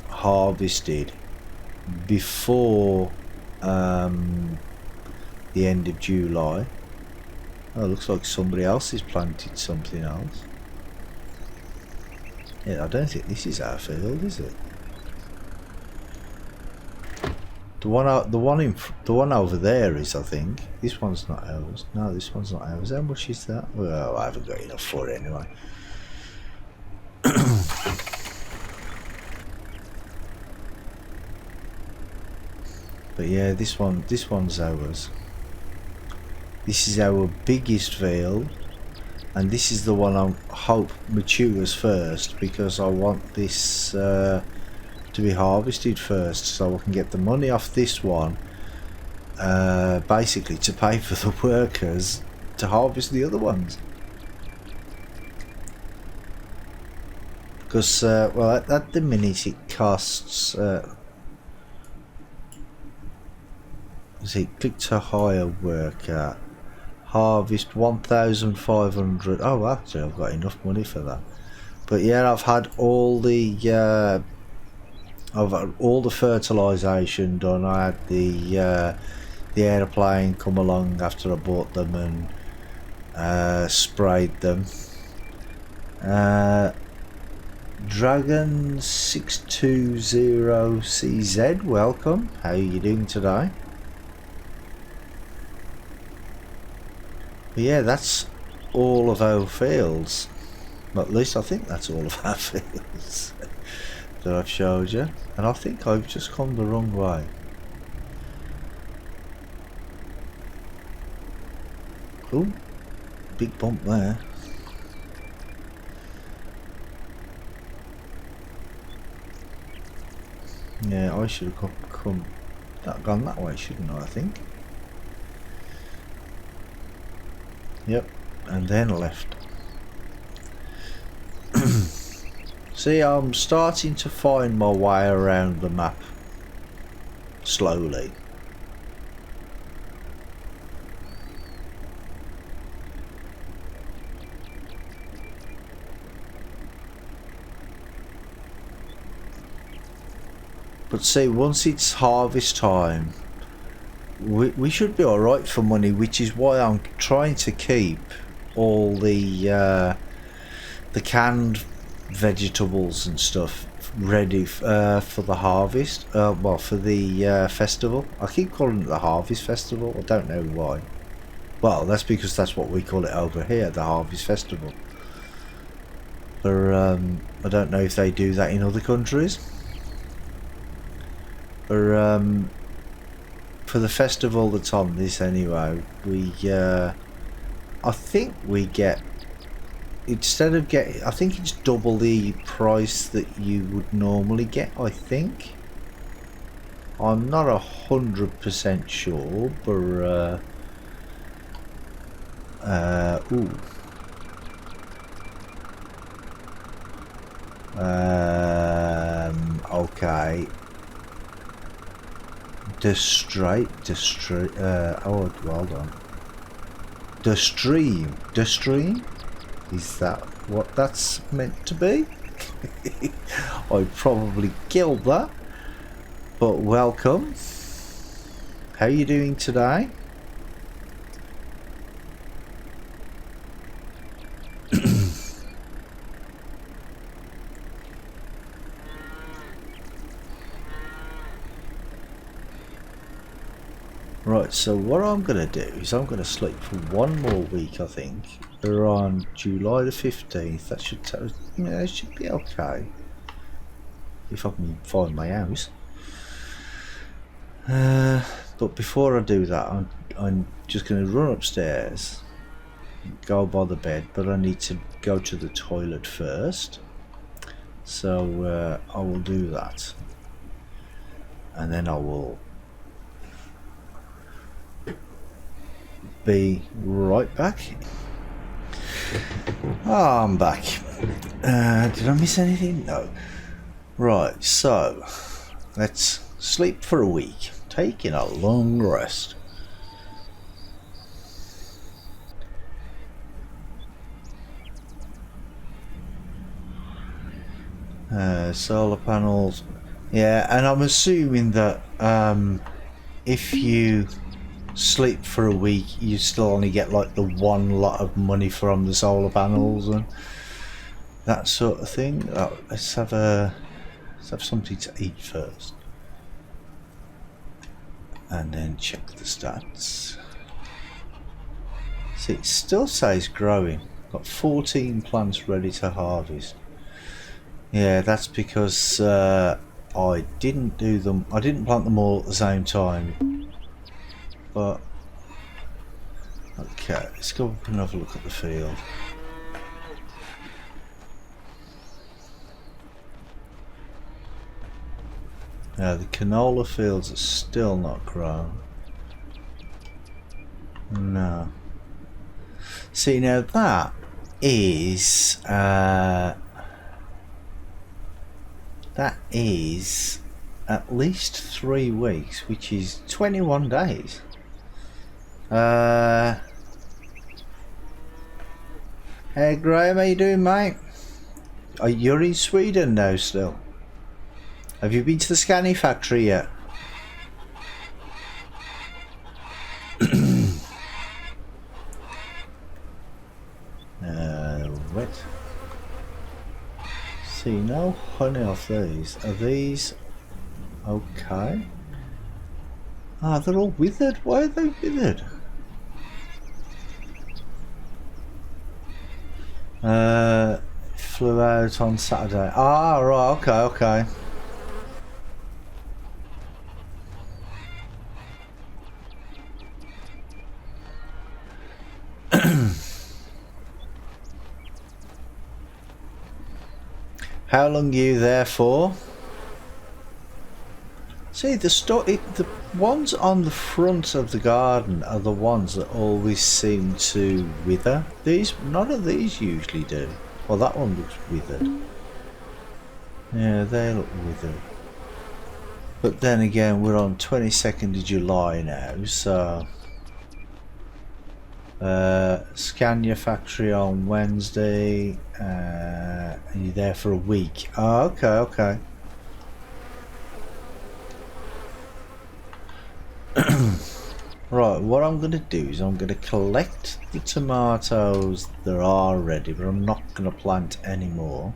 harvested before the end of July. Oh, looks like somebody else has planted something else. Yeah, I don't think this is our field, is it? The one over there is, I think. This one's not ours. No, this one's not ours. How much is that? Well, I haven't got enough for it anyway. But yeah, this one's ours. This is our biggest field, and this is the one I hope matures first, because I want this to be harvested first, so I can get the money off this one, basically to pay for the workers to harvest the other ones. Because well, at the minute it costs. See, click to hire worker, harvest 1,500. Oh, actually, I've got enough money for that. But yeah, I've had all the fertilization done. I had the airplane come along after I bought them and sprayed them. Dragon 620CZ, welcome. How are you doing today? But yeah, that's all of our fields. At least I think that's all of our fields that I've showed you. And I think I've just come the wrong way. Oh, big bump there. Yeah, I should have gone that way, shouldn't I think? Yep, and then left. See, I'm starting to find my way around the map slowly. But see, once it's harvest time, we should be alright for money, which is why I'm trying to keep all the canned vegetables and stuff ready for the harvest. Well, for the festival. I keep calling it the Harvest Festival. I don't know why. Well, that's because that's what we call it over here, the Harvest Festival. But I don't know if they do that in other countries. But for the festival that's on this anyway, we I think we get, instead of I think it's double the price that you would normally get, I think. I'm not 100% sure, but ooh. Okay. Oh, well done. The stream. Is that what that's meant to be? I probably killed that. But welcome. How are you doing today? Right, so what I'm going to do is I'm going to sleep for one more week, I think. We're on July the 15th. That should tell us, yeah, it should be okay. If I can find my house. But before I do that, I'm just going to run upstairs, go by the bed, but I need to go to the toilet first. So I will do that. And then I will be right back. Oh, I'm back. Did I miss anything? No. Right, so let's sleep for a week, taking a long rest. Solar panels. Yeah, and I'm assuming that if you sleep for a week, you still only get like the one lot of money from the solar panels and that sort of thing. Let's have something to eat first, and then check the stats. See, it still says growing. Got 14 plants ready to harvest. Yeah, that's because I didn't do them. I didn't plant them all at the same time. But okay, let's go up and have a look at the field. Now the canola fields are still not grown. No. See, now that is at least 3 weeks, which is 21 days. Hey Graham, how you doing, mate? You're in Sweden now still. Have you been to the Scani factory yet? Wet. See, no honey off these. Are these okay? Ah, they're all withered. Why are they withered? Flew out on Saturday. Ah, right, okay. How long are you there for? See, the ones on the front of the garden are the ones that always seem to wither. None of these usually do. Well, that one looks withered. Yeah, they look withered. But then again, we're on 22nd of July now, so Scania factory on Wednesday, and you're there for a week. Oh, okay. Right, what I'm going to do is I'm going to collect the tomatoes that are ready, but I'm not going to plant any more.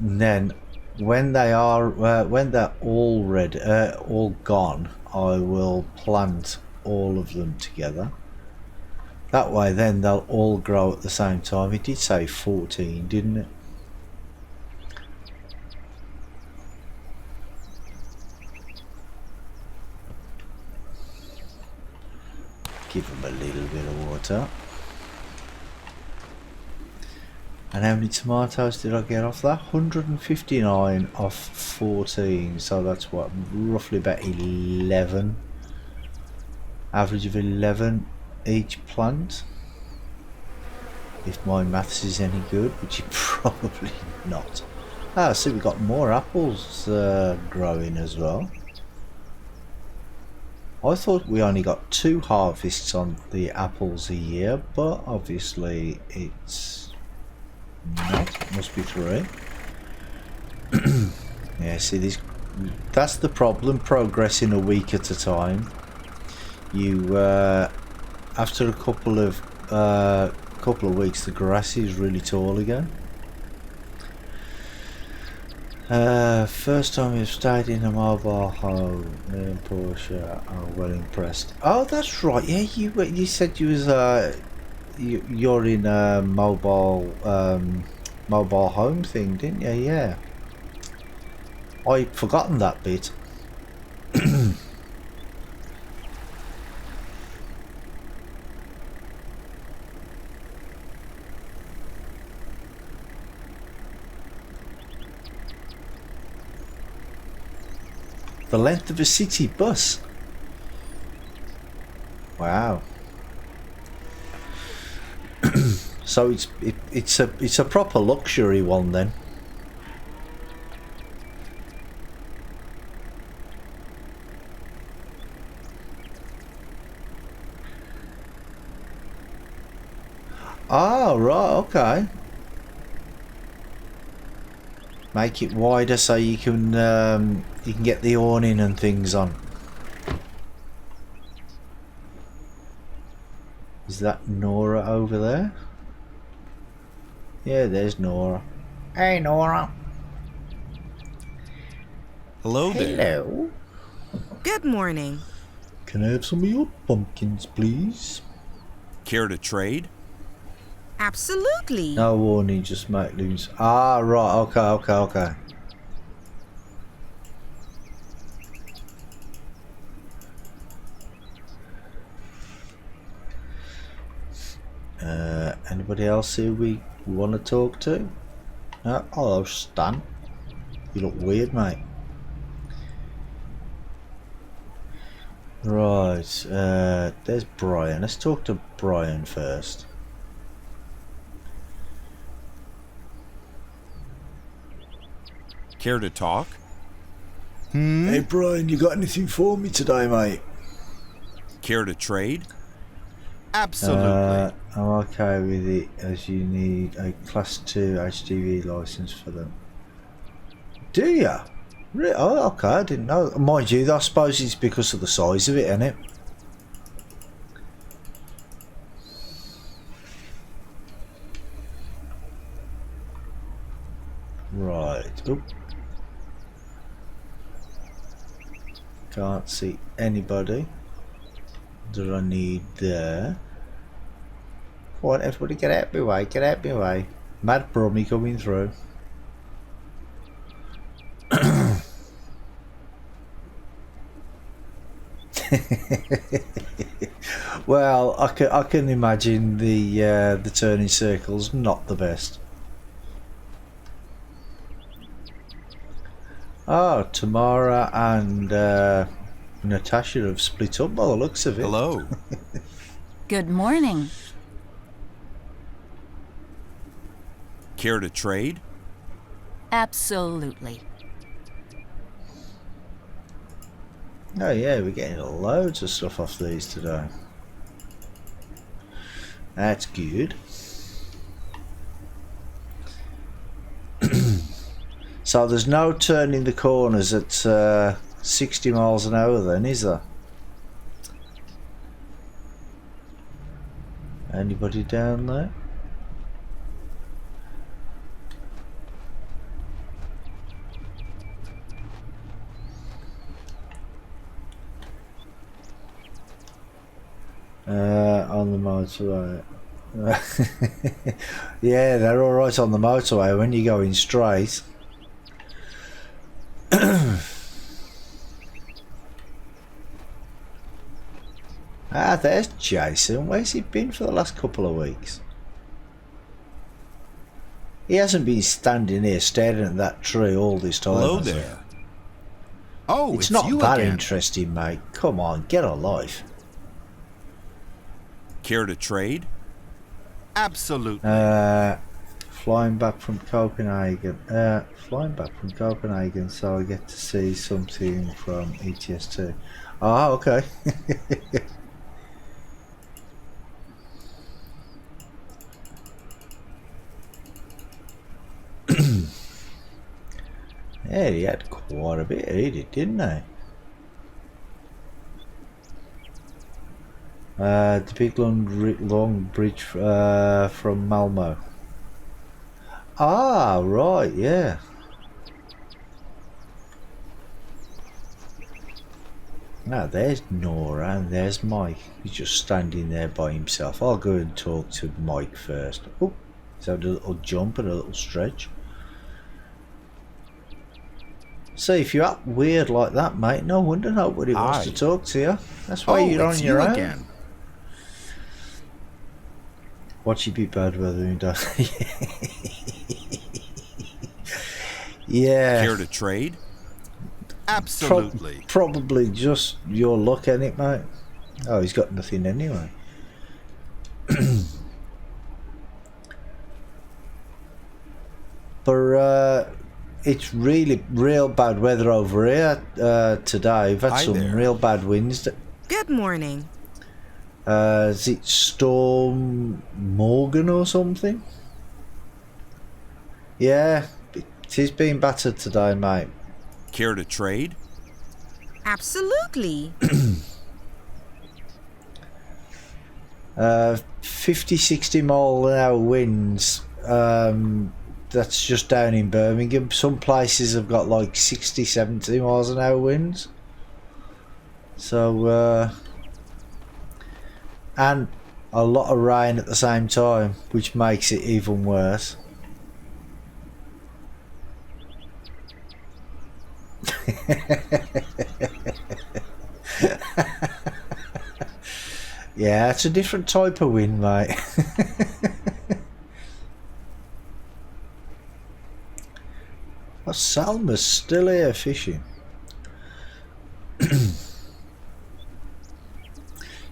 Then when they're all ready, all gone, I will plant all of them together. That way then they'll all grow at the same time. It did say 14, didn't it? Give them a little bit of water. And how many tomatoes did I get off that? 159 off 14, so that's what, roughly about 11. Average of 11 each plant. If my maths is any good, which it probably not. Ah, see, we've got more apples growing as well. I thought we only got 2 harvests on the apples a year, but obviously it's not. It must be 3. Yeah, see, that's the problem, progressing a week at a time. You, after a couple of weeks, the grass is really tall again. First time you've stayed in a mobile home, me and Portia are well impressed. Oh, that's right. Yeah, you said you was you're in a mobile home thing, didn't you? Yeah. I'd forgotten that bit. The length of a city bus. Wow. So it's a proper luxury one then. Oh, right, okay. Make it wider so you can get the awning and things on. Is that Nora over there? Yeah, there's Nora. Hey, Nora. Hello there. Hello. Good morning. Can I have some of your pumpkins, please? Care to trade? Absolutely. No warning, just make loose. Ah, right, okay. Anybody else who we want to talk to? No? Hello, Stan. You look weird, mate. Right, there's Brian. Let's talk to Brian first. Care to talk? Hey Brian, you got anything for me today, mate? Care to trade? Absolutely. I'm okay with it, as you need a Class 2 HGV license for them. Do ya? Really? Oh, okay, I didn't know. Mind you, I suppose it's because of the size of it, isn't it? Right. Oop. Can't see anybody that I need there. Come on, everybody, get out my way, get out my way. Mad Brummy coming through. Well, I can imagine the turning circles not the best. Oh, Tamara and Natasha have split up by the looks of it. Hello. Good morning. Care to trade? Absolutely. Oh yeah, we're getting loads of stuff off these today. That's good. So there's no turning the corners at 60 miles an hour then, is there? Anybody down there? On the motorway. Yeah, they're alright on the motorway when you're going straight. Ah, there's Jason. Where's he been for the last couple of weeks? He hasn't been standing here staring at that tree all this time. Hello has he? there. Oh, It's it's not you that again. interesting, mate. Come on, get a life. Care to trade? Absolutely. Flying back from Copenhagen. Flying back from Copenhagen, so I get to see something from ETS2. Ah, okay. Yeah, he had quite a bit, he did, didn't he? The big long bridge from Malmo. Ah, right, yeah. Now there's Nora and there's Mike. He's just standing there by himself. I'll go and talk to Mike first. Oh, he's had a little jump and a little stretch. See, if you act weird like that, mate, no wonder nobody wants Hi. to talk to you. That's why Oh, you're on it's your you own. again. Watch it be bad weather and don't. Yeah. Care to trade? Absolutely. Probably just your luck, ain't it, mate? Oh, he's got nothing anyway. But it's really real bad weather over here today. We've had Hi some there. real bad winds. Good morning. Is it Storm Morgan or something? Yeah, it is being battered today, mate. Care to trade? Absolutely. 50, 60 mile an hour winds. That's just down in Birmingham. Some places have got like 60, 70 miles an hour winds. So, and a lot of rain at the same time, which makes it even worse. Yeah, it's a different type of wind, mate. Well, Salma's still here fishing.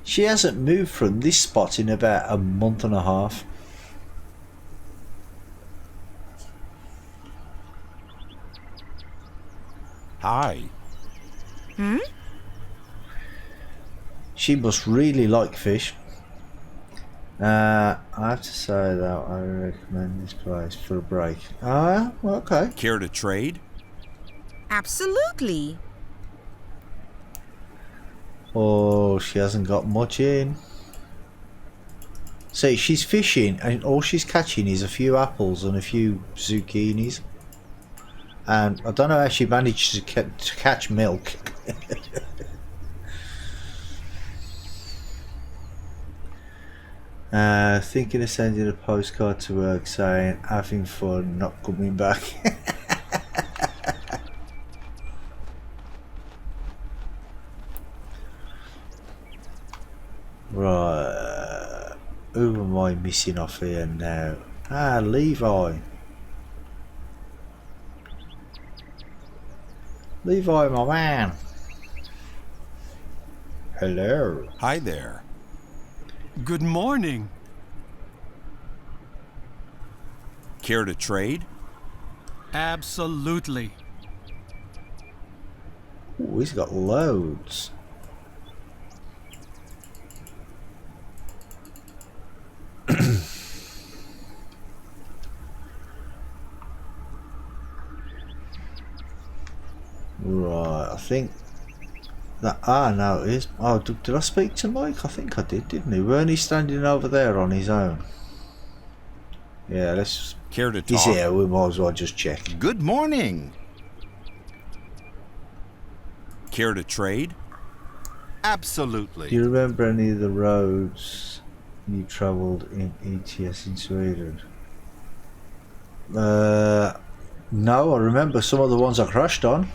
She hasn't moved from this spot in about a month and a half. Hi. She must really like fish. I have to say that I recommend this place for a break. Ah, okay. Care to trade? Absolutely. Oh, she hasn't got much in. See, she's fishing and all she's catching is a few apples and a few zucchinis. And I don't know how she managed to catch milk. Thinking of sending a postcard to work saying having fun, not coming back. Right, who am I missing off here now? Ah, Levi. Levi, my man. Hello. Hi there. Good morning. Care to trade? Absolutely. Ooh, he's got loads. Right, I think that. Ah, no, it is. Oh, did I speak to Mike? I think I did, didn't he? Weren't he standing over there on his own? Yeah, let's. Care to He's talk? here. We might as well just check. Good morning. Care to trade? Do Absolutely. you remember any of the roads you travelled in ETS in Sweden? No, I remember some of the ones I crashed on.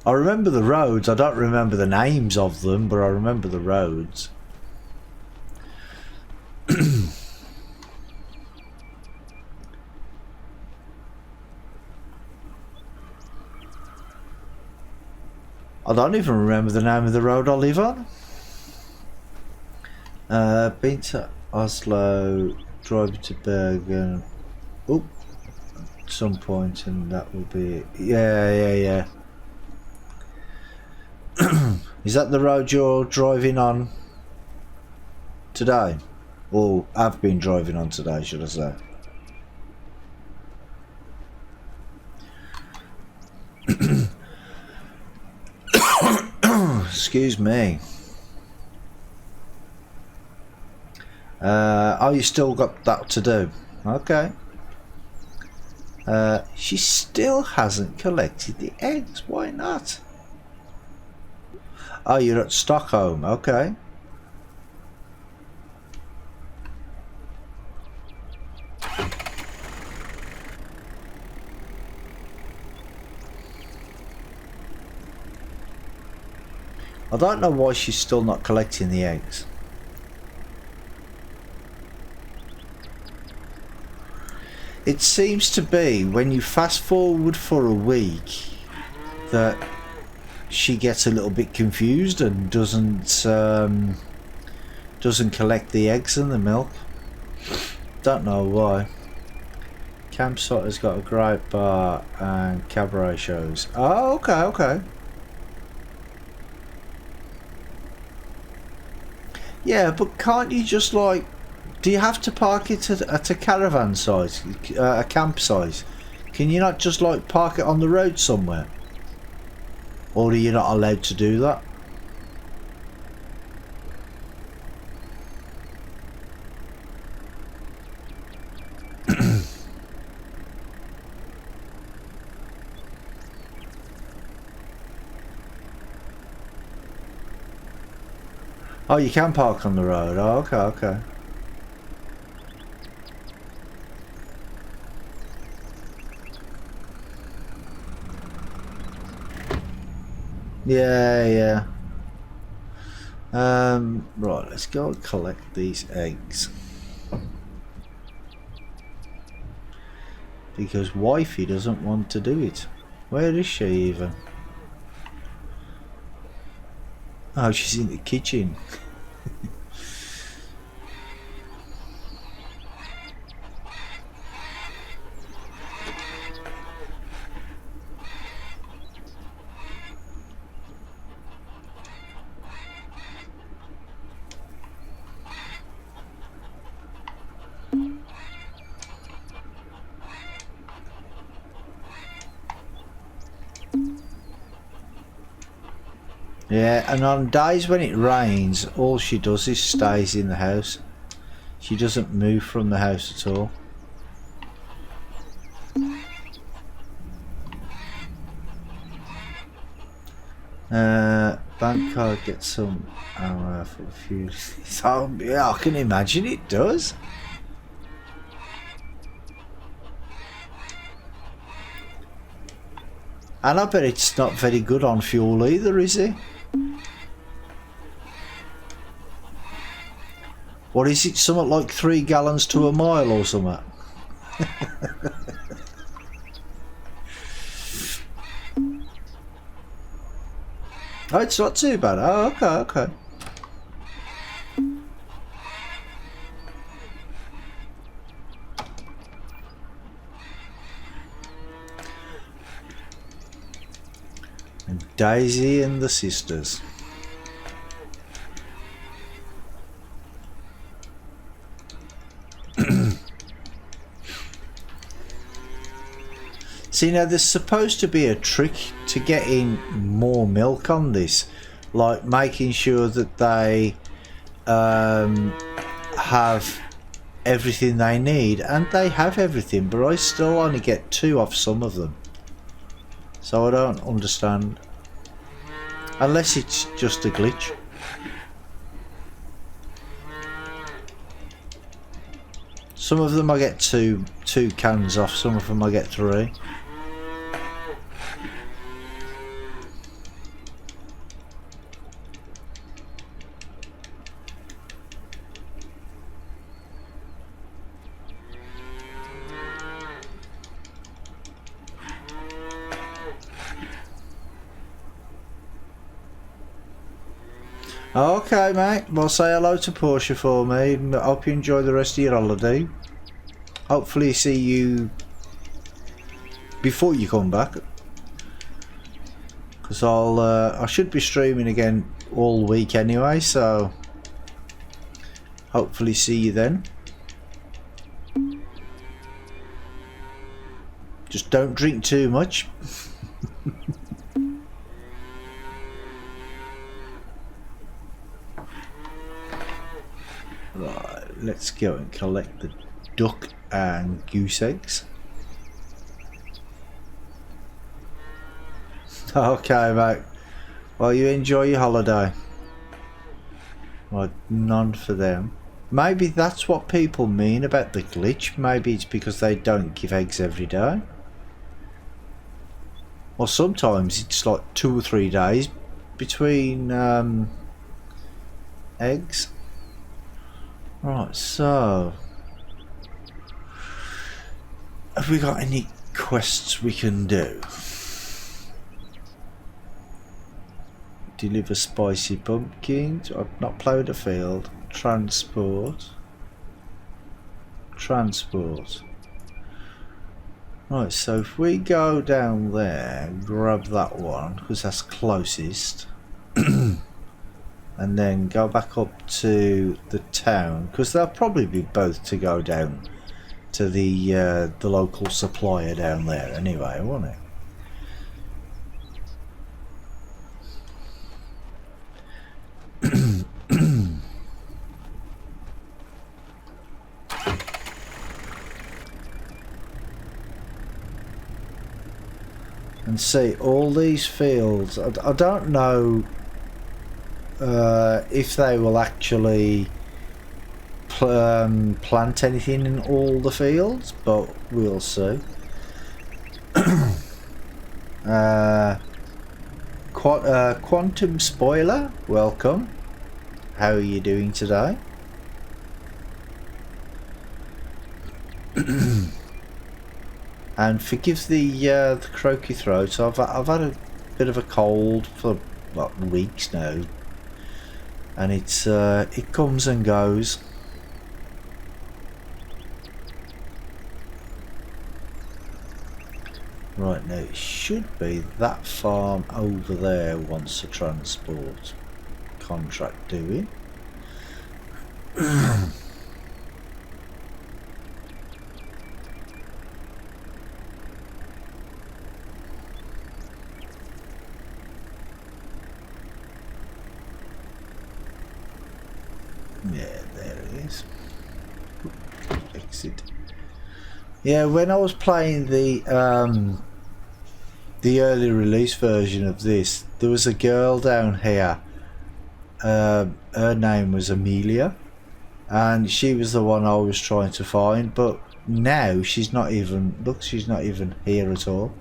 I remember the roads. I don't remember the names of them, but I remember the roads. I don't even remember the name of the road I live on. Been to Oslo, driving to Bergen. Oop, some point, and that will be it. Yeah. Is that the road you're driving on today? Or have been driving on today, should I say? Excuse me. Oh, you still got that to do. Okay. She still hasn't collected the eggs. Why not? Oh, you're at Stockholm. Okay. I don't know why she's still not collecting the eggs. It seems to be when you fast forward for a week that she gets a little bit confused and doesn't collect the eggs and the milk. Don't know why. Campsite has got a great bar and cabaret shows. Oh, okay. Yeah, but can't you just like... Do you have to park it at a caravan site, a campsite? Can you not just like park it on the road somewhere? Or are you not allowed to do that? Oh, you can park on the road. Oh, okay. Yeah. Right, let's go and collect these eggs. Because wifey doesn't want to do it. Where is she even? Oh, she's in the kitchen. Yeah, and on days when it rains, all she does is stays in the house. She doesn't move from the house at all. Bank card gets some ammo for a few. So, yeah, I can imagine it does. And I bet it's not very good on fuel either, is it? What is it? Something like 3 gallons to a mile or something? Oh, it's not too bad. Oh, okay. And Daisy and the sisters. See, now there's supposed to be a trick to getting more milk on this, like making sure that they have everything they need, and they have everything, but I still only get 2 off some of them, so I don't understand, unless it's just a glitch. Some of them I get two cans off, some of them I get 3. Okay, mate. Well, say hello to Portia for me. I hope you enjoy the rest of your holiday. Hopefully see you before you come back, because I should be streaming again all week anyway, so hopefully see you then. Just don't drink too much. Right, let's go and collect the duck and goose eggs. Okay, mate. Well, you enjoy your holiday. Well, none for them. Maybe that's what people mean about the glitch. Maybe it's because they don't give eggs every day. Or sometimes it's like 2 or 3 days between eggs. Right, so have we got any quests we can do? Deliver spicy pumpkins. I've not plowed a field. Transport. Right, so if we go down there, grab that one because that's closest, and then go back up to the town because they'll probably be both to go down to the local supplier down there anyway, won't it? And see, all these fields, I don't know if they will actually plant anything in all the fields, but we'll see. Quantum Spoiler, welcome. How are you doing today? And forgive the croaky throat. I've had a bit of a cold for what, weeks now, and it comes and goes. Right, now it should be that farm over there wants a transport contract doing. Yeah, there it is. Exit. Yeah, when I was playing the early release version of this, there was a girl down here. Her name was Amelia, and she was the one I was trying to find. But now she's not even. Look, she's not even here at all.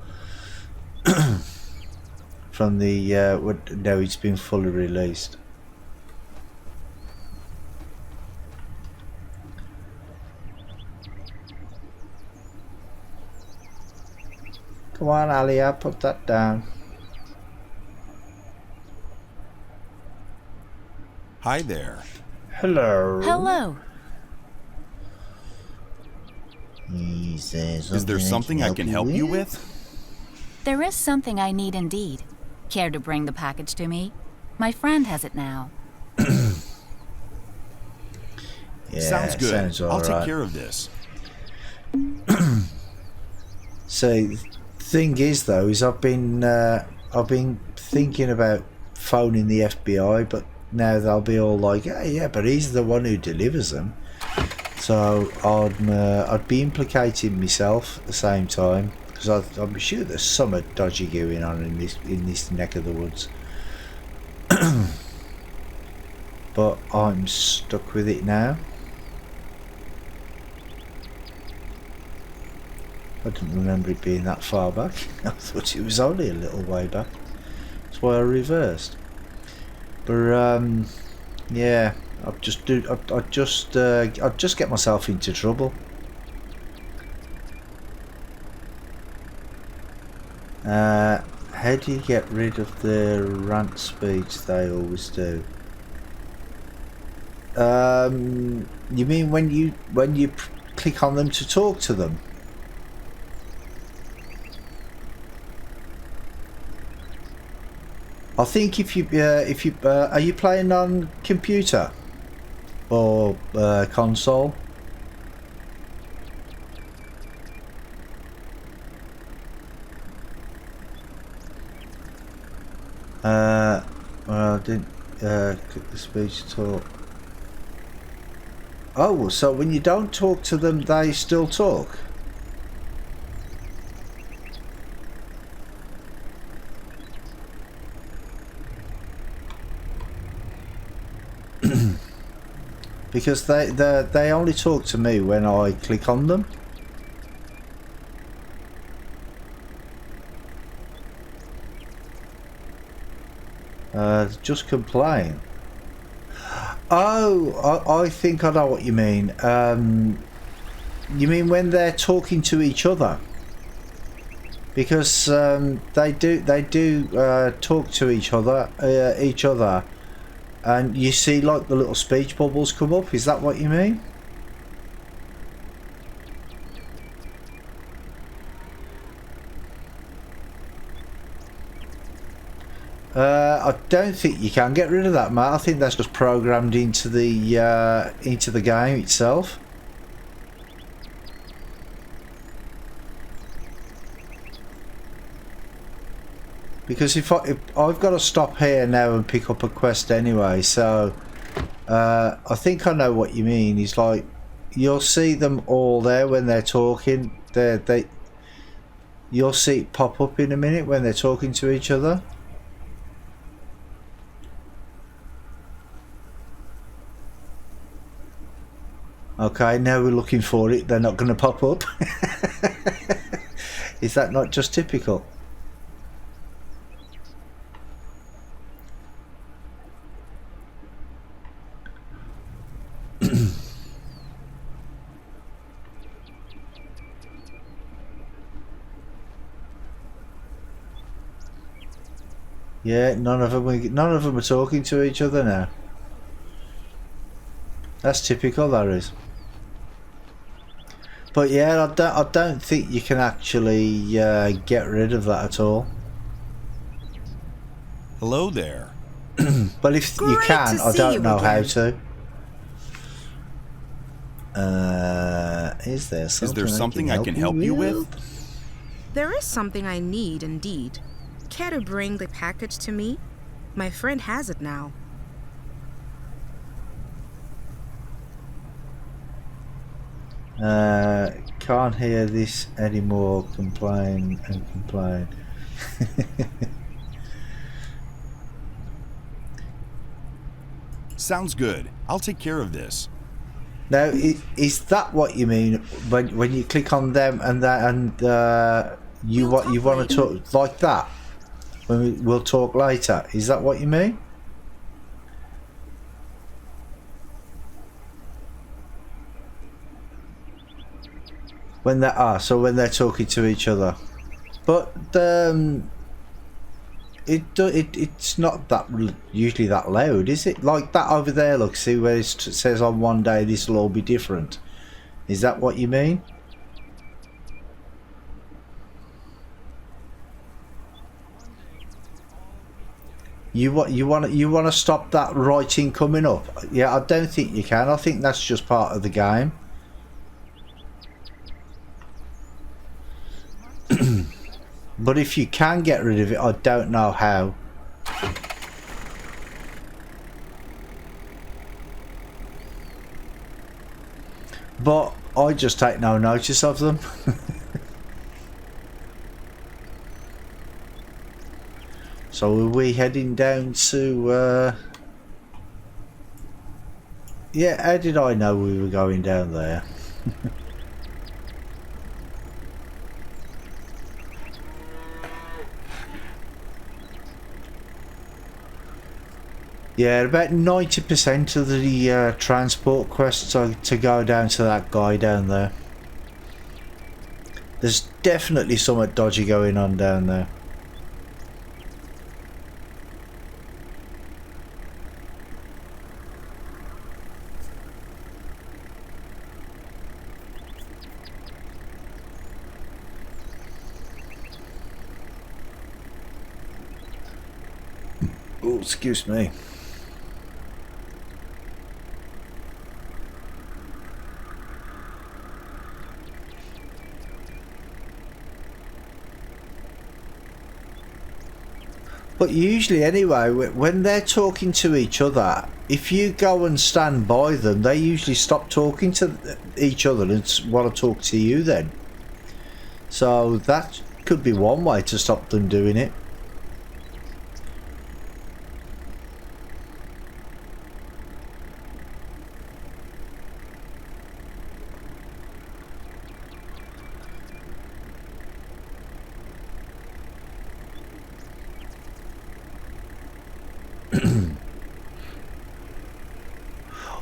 From the no, it's been fully released. Come on, Alia, put that down. Hi there. Hello. Hello. Is there something I can help you with? There is something I need indeed. Care to bring the package to me? My friend has it now. Yeah, Sounds good. Sounds all I'll take right. care of this. So, the thing is, though, is I've been thinking about phoning the FBI, but now they'll be all like, yeah, but he's the one who delivers them. So I'd be implicating myself at the same time, because I'm sure there's some dodgy going on in this neck of the woods. But I'm stuck with it now. I didn't remember it being that far back. I thought it was only a little way back. That's why I reversed. But yeah, I'd just get myself into trouble. How do you get rid of the rant speech they always do? You mean when you click on them to talk to them? I think if you are you playing on computer or console? Well, I didn't click the speech talk. Oh, so when you don't talk to them, they still talk? Because they only talk to me when I click on them. Just complain. Oh, I think I know what you mean. You mean when they're talking to each other? Because they do talk to each other, and you see like the little speech bubbles come up. Is that what you mean? I don't think you can get rid of that, mate. I think that's just programmed into the game itself. Because if I've got to stop here now and pick up a quest anyway, so I think I know what you mean. It's like you'll see them all there when they're talking. You'll see it pop up in a minute when they're talking to each other. Okay, now we're looking for it. They're not going to pop up. Is that not just typical? Yeah, none of them are talking to each other now. That's typical, that is. But yeah, I don't think you can actually get rid of that at all. Hello there. But if you Great can, to I see don't you know how again. to. Is there something I can help you with? There is something I need indeed. Care to bring the package to me? My friend has it now. Can't hear this anymore. Complain and complain. Sounds good. I'll take care of this. Now, is that what you mean when you click on them and that you want to talk like that? We'll talk later. Is that what you mean? When they are when they're talking to each other, but it's not that usually that loud, is it? Like that over there, look, see where it says on one day this will all be different. Is that what you mean? You want to stop that writing coming up? Yeah, I don't think you can. I think that's just part of the game. But if you can get rid of it, I don't know how. But I just take no notice of them. So are we heading down to... Yeah, how did I know we were going down there? Yeah, about 90% of the transport quests are to go down to that guy down there. There's definitely something dodgy going on down there. Oh, excuse me. But usually anyway, when they're talking to each other, if you go and stand by them, they usually stop talking to each other and want to talk to you then. So that could be one way to stop them doing it.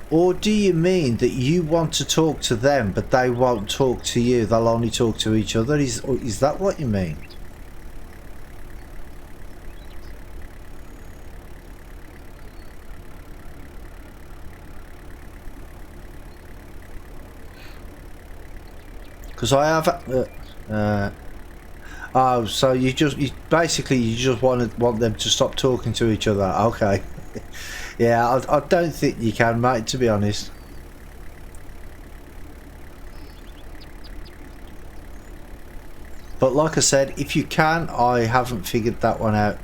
Or do you mean that you want to talk to them but they won't talk to you, they'll only talk to each other? Is that what you mean? Because I have oh, so you just want them to stop talking to each other. Okay. Yeah, I don't think you can, mate, to be honest. But like I said, if you can, I haven't figured that one out.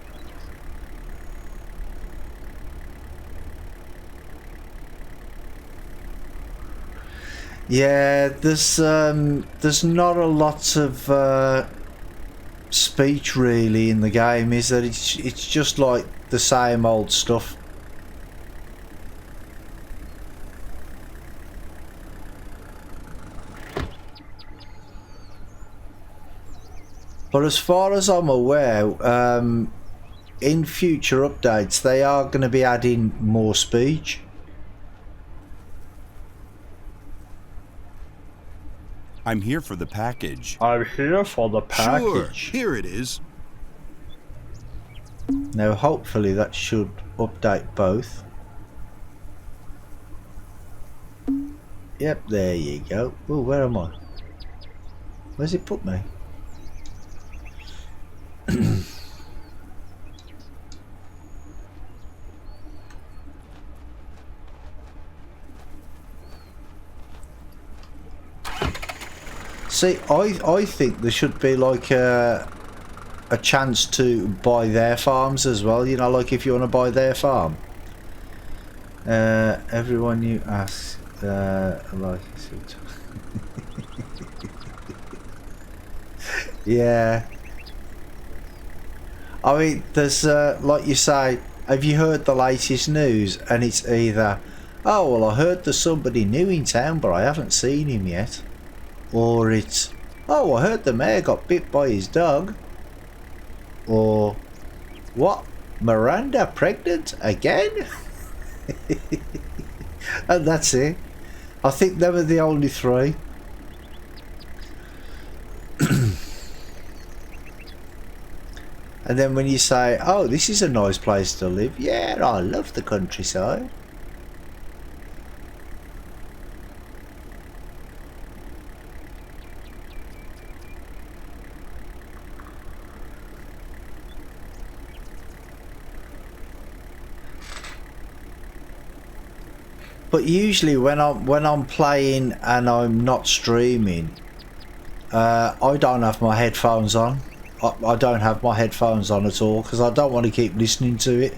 Yeah, there's not a lot of speech really in the game, is that it's just like the same old stuff. But as far as I'm aware, in future updates they are going to be adding more speech. I'm here for the package. I'm here for the Sure, package. here it is. Now hopefully that should update both. Yep, there you go. Oh, where am I? Where's it put me? See, I think there should be like a chance to buy their farms as well, you know, like if you want to buy their farm. Everyone you ask, like yeah. I mean, there's like you say, have you heard the latest news? And it's either, oh well, I heard there's somebody new in town, but I haven't seen him yet. Or it's, oh, I heard the mayor got bit by his dog. Or, what? Miranda pregnant again? And that's it. I think they were the only three. And then when you say, oh, this is a nice place to live. Yeah, I love the countryside. But usually when I'm playing and I'm not streaming, I don't have my headphones on. I don't have my headphones on at all because I don't want to keep listening to it.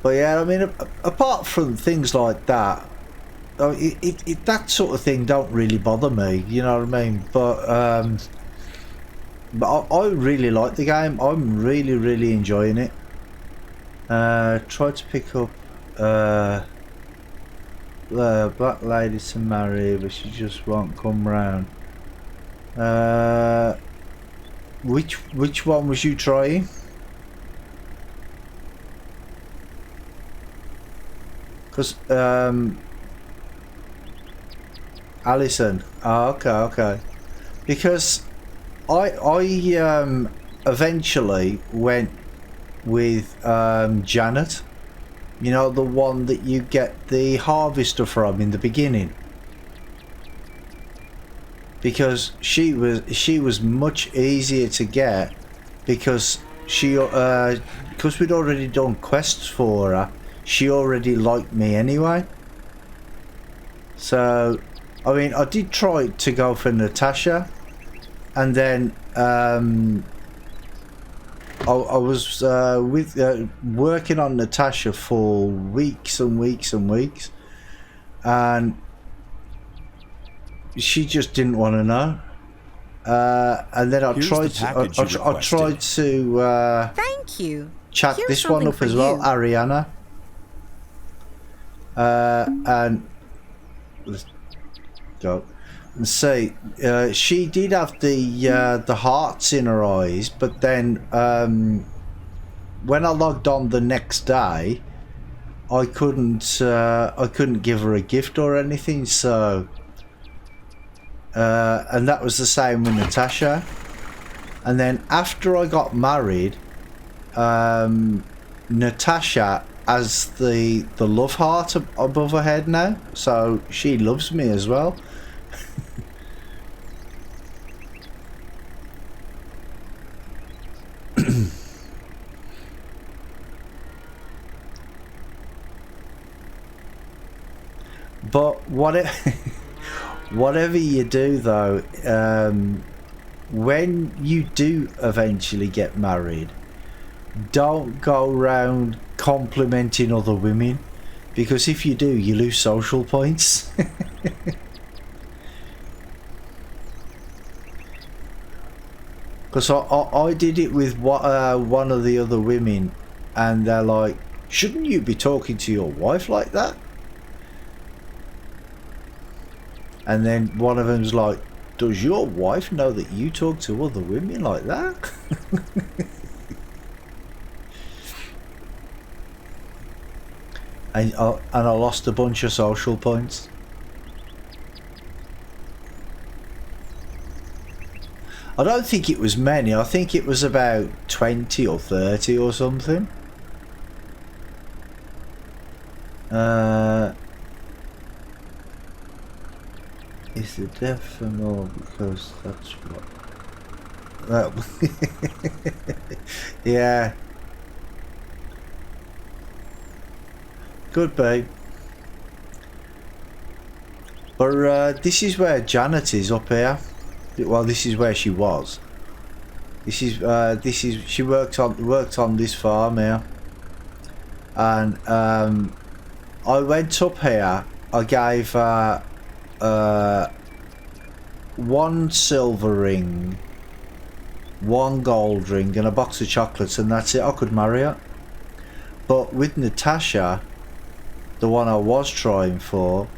But yeah, I mean, apart from things like that, that sort of thing don't really bother me, you know what I mean? But I really like the game. I'm really enjoying it. Tried to pick up the black lady to marry, but she just won't come round. Which one was you trying? Because Alison. Oh, okay. Because I eventually went with Janet. You know, the one that you get the harvester from in the beginning. Because she was much easier to get, because because we'd already done quests for her. She already liked me anyway. So, I mean, I did try to go for Natasha, and then I was working on Natasha for weeks and weeks and weeks, and she just didn't want to know. And then I tried to Thank you. chat Here's this one something up for as well, you. Ariana. And let's go and see. She did have the hearts in her eyes, but then when I logged on the next day, I couldn't give her a gift or anything. So. And that was the same with Natasha. And then after I got married, Natasha has the love heart above her head now, so she loves me as well. But whatever you do though, when you do eventually get married, don't go around complimenting other women, because if you do, you lose social points. Because I did it with one of the other women, and they're like, shouldn't you be talking to your wife like that? And then one of them's like, does your wife know that you talk to other women like that? and I lost a bunch of social points. I don't think it was many. I think it was about 20 or 30 or something. Is the decimal, because that's what. Yeah. Could be. But this is where Janet is up here. Well, this is where she was. This is she worked on this farm here. And I went up here. I gave her one silver ring, one gold ring, and a box of chocolates, and that's it. I could marry her. But with Natasha, the one I was trying for,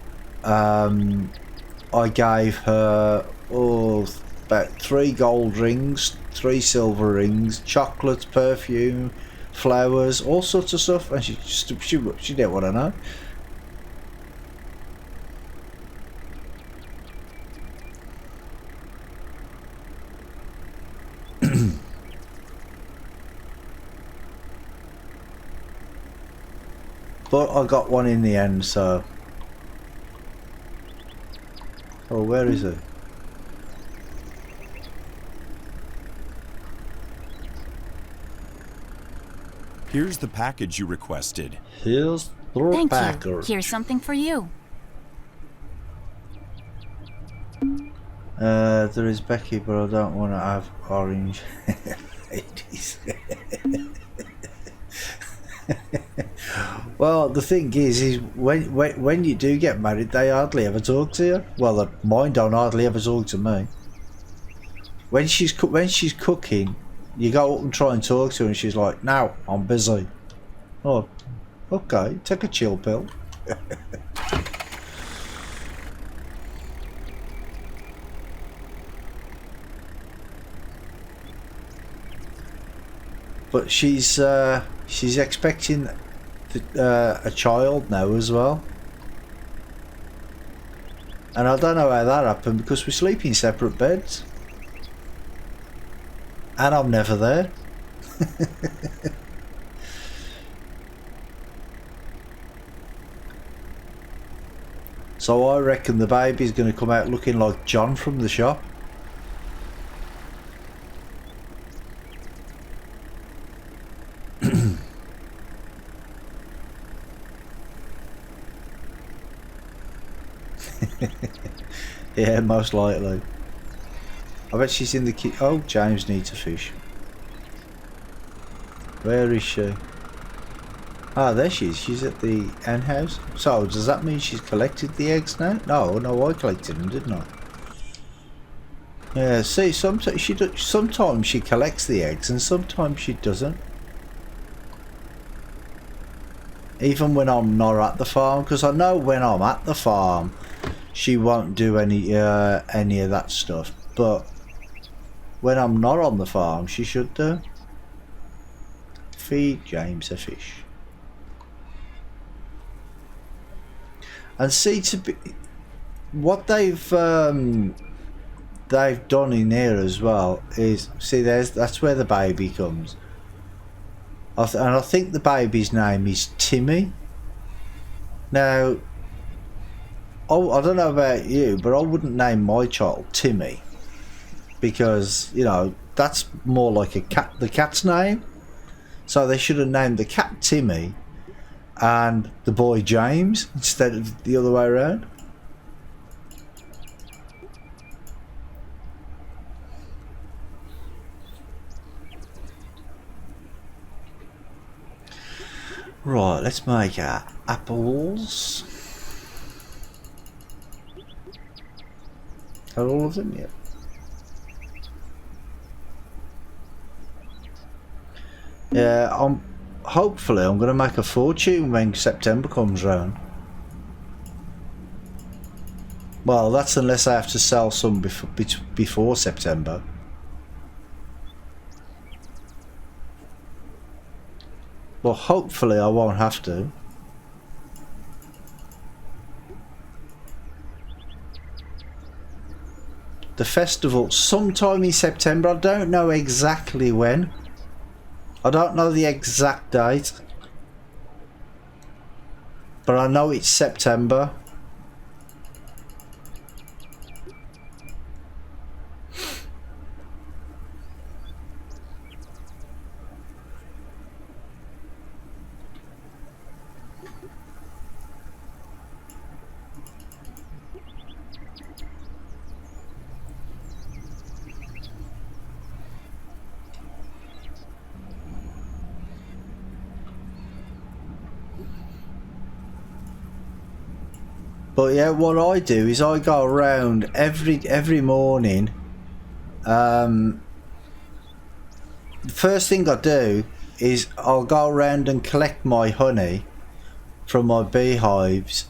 I gave her about 3 gold rings, 3 silver rings, chocolates, perfume, flowers, all sorts of stuff, and she didn't want to know. But I got one in the end, so. Oh, where is it? Here's the package you requested. Here's the Thank package. you. Here's something for you. There is Becky, but I don't want to have orange ladies. Well, the thing is when you do get married, they hardly ever talk to you. Well, mine don't hardly ever talk to me. When she's cooking, you go up and try and talk to her, and she's like, "No, I'm busy." Oh, okay, take a chill pill. But she's expecting a child now as well, and I don't know how that happened, because we sleep in separate beds, And I'm never there. So I reckon the baby's going to come out looking like John from the shop. Yeah, most likely. I bet she's in the kitchen. Oh, James needs a fish. Where is she? Ah, there she is. She's at the hen house. So, does that mean she's collected the eggs now? No, I collected them, didn't I? Yeah, see, sometimes she collects the eggs and sometimes she doesn't. Even when I'm not at the farm, because I know when I'm at the farm, she won't do any of that stuff. But when I'm not on the farm, she should do. Feed James a fish. And see, what they've done in here as well is, see, that's where the baby comes. And I think the baby's name is Timmy. Now, I don't know about you, but I wouldn't name my child Timmy, because, you know, that's more like the cat's name. So they should have named the cat Timmy and the boy James instead of the other way around. Right, let's make our apples. Are all of them yet? Yeah, hopefully I'm going to make a fortune when September comes round. Well, that's unless I have to sell some before September. Well, hopefully I won't have to. The festival sometime in September. I don't know exactly when. I don't know the exact date, but I know it's September. But yeah, what I do is I go around every morning. The first thing I do is I'll go around and collect my honey from my beehives.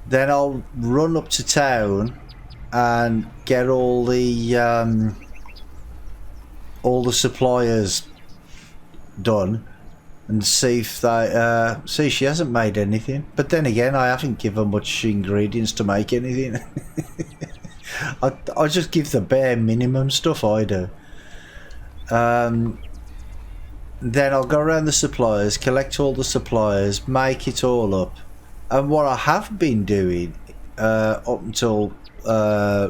Then I'll run up to town and get all the suppliers done. And see if they see she hasn't made anything, but then again I haven't given much ingredients to make anything. I just give the bare minimum stuff I do. Then I'll go around the suppliers, collect all the suppliers, make it all up. And what I have been doing up until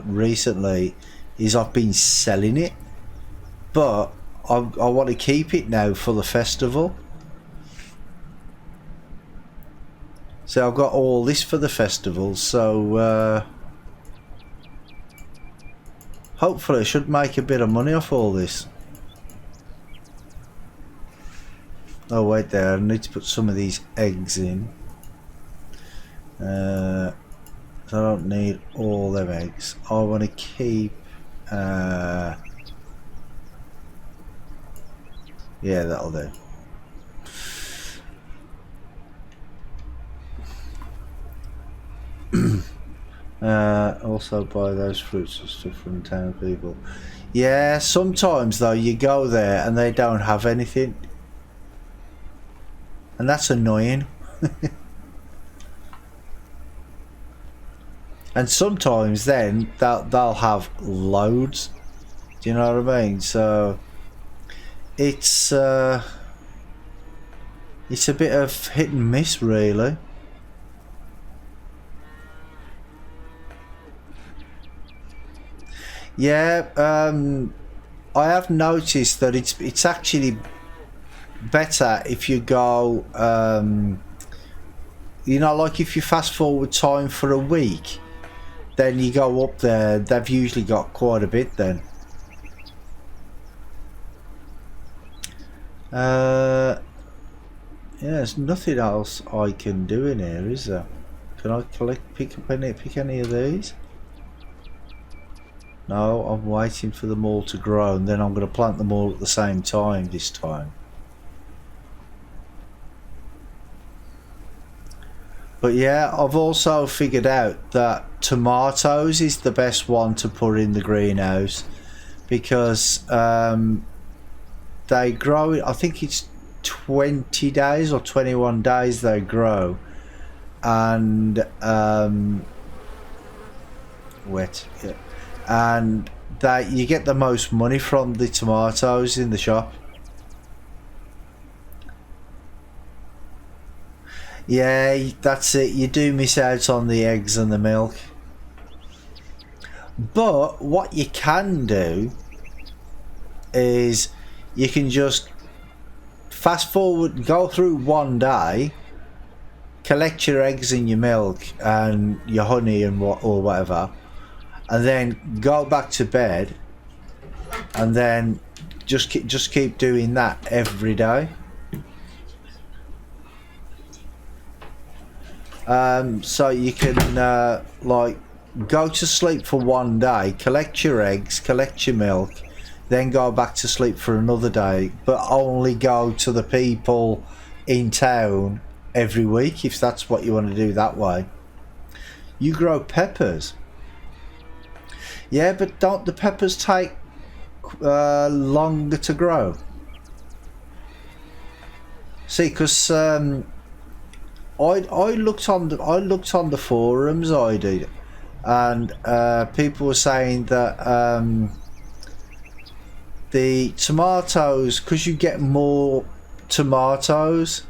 recently is I've been selling it, but I want to keep it now for the festival. So I've got all this for the festival, so hopefully I should make a bit of money off all this. Oh wait there, I need to put some of these eggs in. I don't need all them eggs. I want to keep yeah, that'll do. Also buy those fruits and stuff from town people. Yeah, sometimes though you go there and they don't have anything, and that's annoying. And sometimes then they'll have loads. Do you know what I mean? So it's a bit of hit and miss, really. Yeah, I have noticed that it's actually better if you go, you know, like if you fast forward time for a week, then you go up there, they've usually got quite a bit then. Yeah, there's nothing else I can do in here, is there? Can I pick any of these? No, I'm waiting for them all to grow, and then I'm going to plant them all at the same time this time. But yeah, I've also figured out that tomatoes is the best one to put in the greenhouse, because they grow, I think it's 20 days or 21 days they grow, and wet, yeah. And that you get the most money from the tomatoes in the shop. Yeah, that's it. You do miss out on the eggs and the milk. But what you can do is you can just fast forward, go through one day, collect your eggs and your milk and your honey and or whatever, and then go back to bed, and then just keep doing that every day. So you can like go to sleep for one day, collect your eggs, collect your milk, then go back to sleep for another day, but only go to the people in town every week if that's what you want to do that way. You grow peppers. Yeah, but don't the peppers take longer to grow? See, because I looked on the forums, I did, and people were saying that the tomatoes, because you get more tomatoes,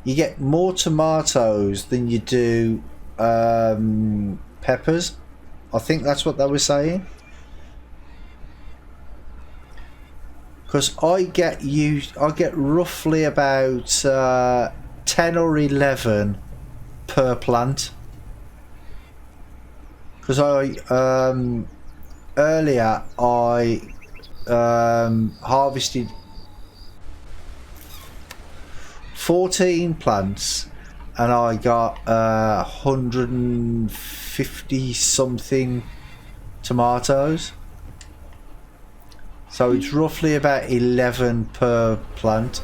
than you do peppers. I think that's what they were saying. Because I get roughly about 10 or 11 per plant. Because earlier I harvested 14 plants, and I got 150 something tomatoes. So it's roughly about 11 per plant.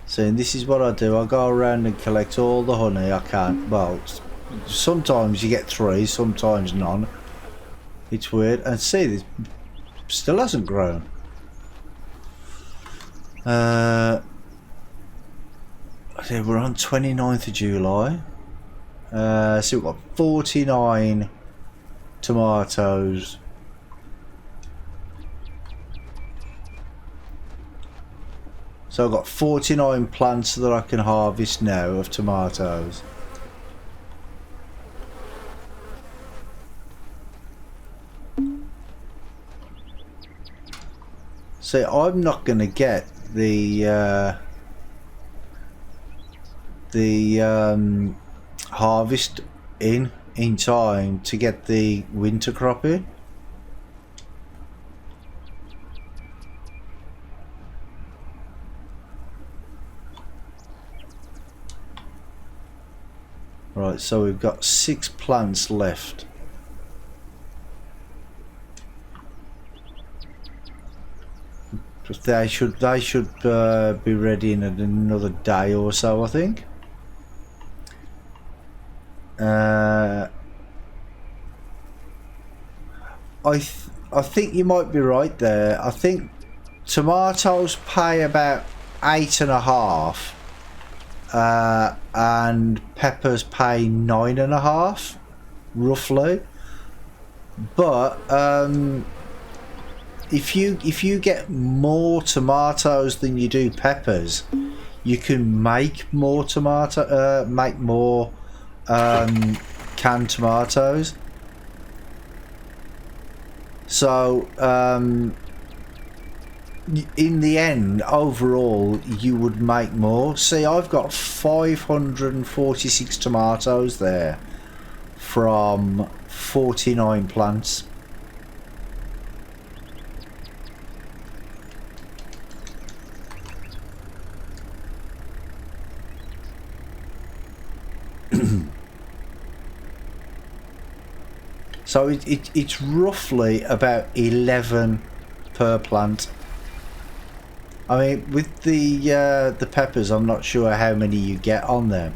So this is what I do. I go around and collect all the honey I can. Well, sometimes you get 3, sometimes none. It's weird. And see, this still hasn't grown. We're on 29th of July. So we've got 49 tomatoes. So I've got 49 plants that I can harvest now of tomatoes. See, I'm not going to get the harvest in time to get the winter crop in. Right, so we've got 6 plants left. They should be ready in another day or so, I think. I I think you might be right there. I think tomatoes pay about 8.5, and peppers pay 9.5, roughly. But if you get more tomatoes than you do peppers, you can make more canned tomatoes. So in the end, overall, you would make more. See, I've got 546 tomatoes there from 49 plants. So it's roughly about 11 per plant. I mean, with the peppers, I'm not sure how many you get on them.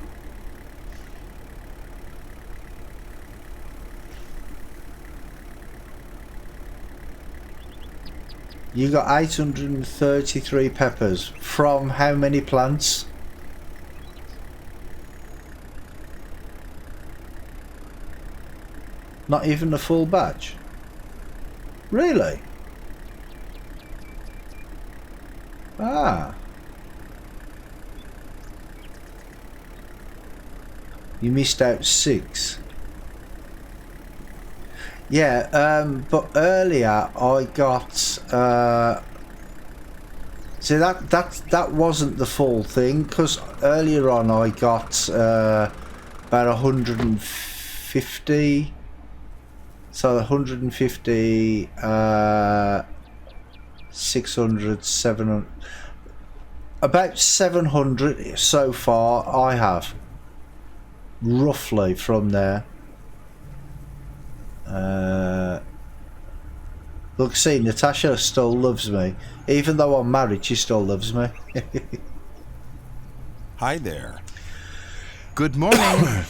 You got 833 peppers from how many plants? Not even a full batch? Really? Ah. You missed out 6. Yeah, but earlier I got see that wasn't the full thing, because earlier on I got about 150. So 150, 600, 700, about 700 so far I have, roughly, from there. Look, see, Natasha still loves me. Even though I'm married, she still loves me. Hi there. Good morning.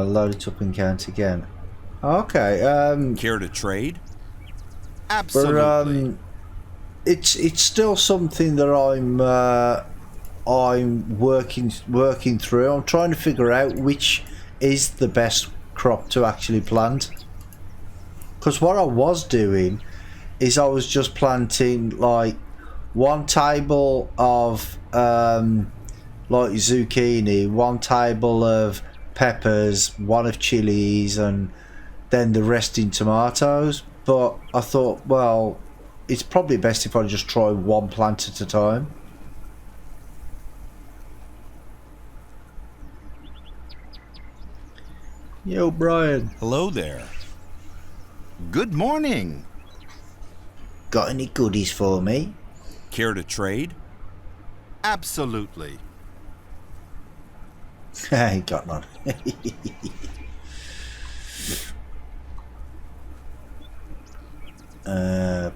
Load it up and count again. Okay. Care to trade? Absolutely. But it's still something that I'm working through. I'm trying to figure out which is the best crop to actually plant. Because what I was doing is I was just planting like 1 table of like zucchini, 1 table of peppers, 1 of chilies, and then the rest in tomatoes. But I thought, well, it's probably best if I just try 1 plant at a time. Yo, Brian. Hello there. Good morning. Got any goodies for me? Care to trade? Absolutely. I ain't got none.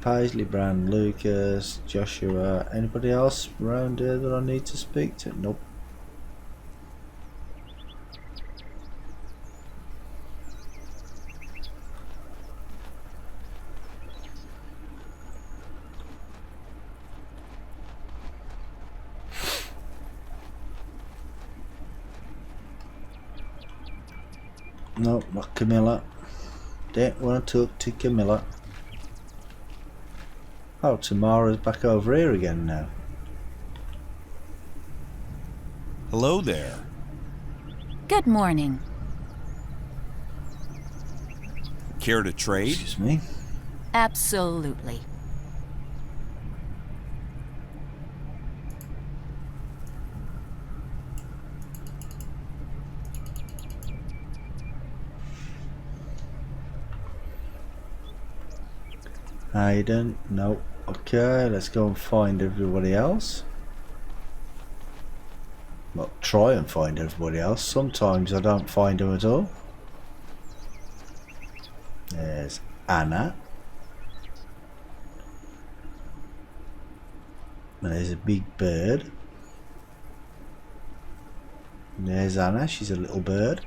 Paisley, Brand, Lucas, Joshua. Anybody else around here that I need to speak to? Nope. Nope, not Camilla. Don't want to talk to Camilla. Oh, Tamara's back over here again now. Hello there. Good morning. Care to trade? Excuse me. Absolutely. Hayden, nope. Okay, let's go and find everybody else. Well, try and find everybody else. Sometimes I don't find them at all. There's Anna. And there's a big bird. There's Anna, she's a little bird.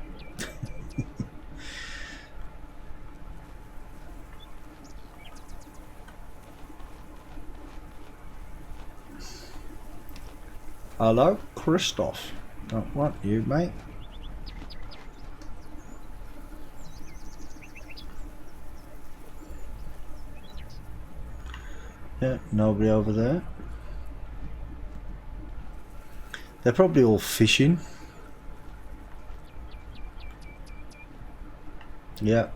Hello, Christoph. Don't want you, mate. Yeah, nobody over there. They're probably all fishing. Yeah.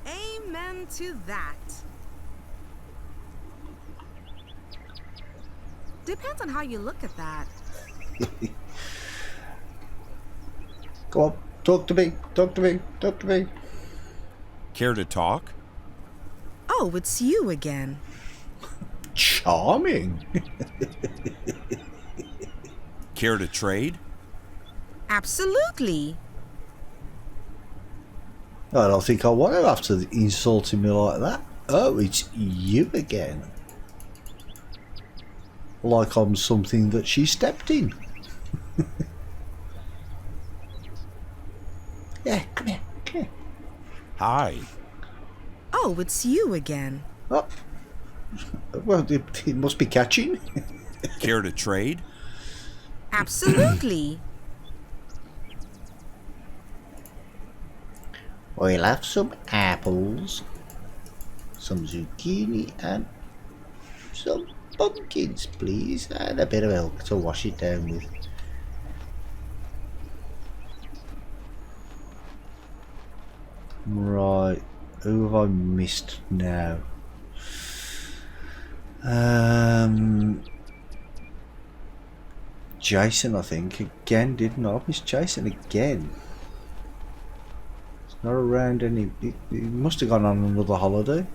Amen to that. Depends on how you look at that. Go on, talk to me, talk to me, talk to me. Care to talk? Oh, it's you again. Charming. Care to trade? Absolutely. I don't think I want her after insulting me like that. Oh, it's you again. Like I'm something that she stepped in. Yeah, come here, come here. Hi. Oh, it's you again. Oh. Well, it must be catching. Care to trade? Absolutely. We'll have some apples, some zucchini, and some pumpkins, please, and a bit of milk to wash it down with. Right, who have I missed now? Jason, I think, again, didn't I? I missed Jason again. It's not around any. He must have gone on another holiday.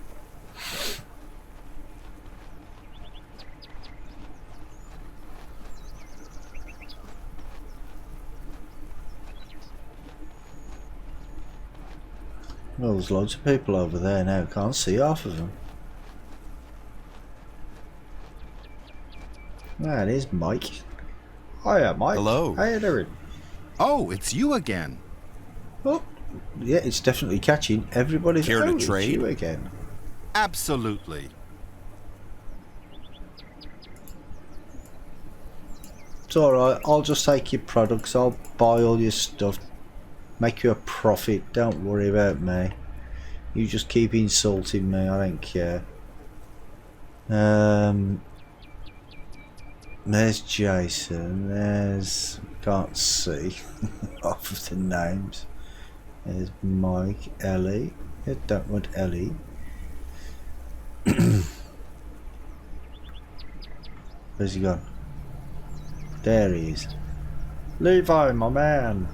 Well, there's loads of people over there now. Can't see half of them. That is Mike. Hiya, Mike. Hello. How you doing? Oh, it's you again. Oh, yeah, it's definitely catching. Everybody's Care to it's trade? you again. Absolutely. It's alright, I'll just take your products, I'll buy all your stuff, make you a profit, don't worry about me. You just keep insulting me, I don't care. There's Jason, there's, can't see half of the names. There's Mike, Ellie, I don't want Ellie. Where's he gone? There he is. Levi, my man.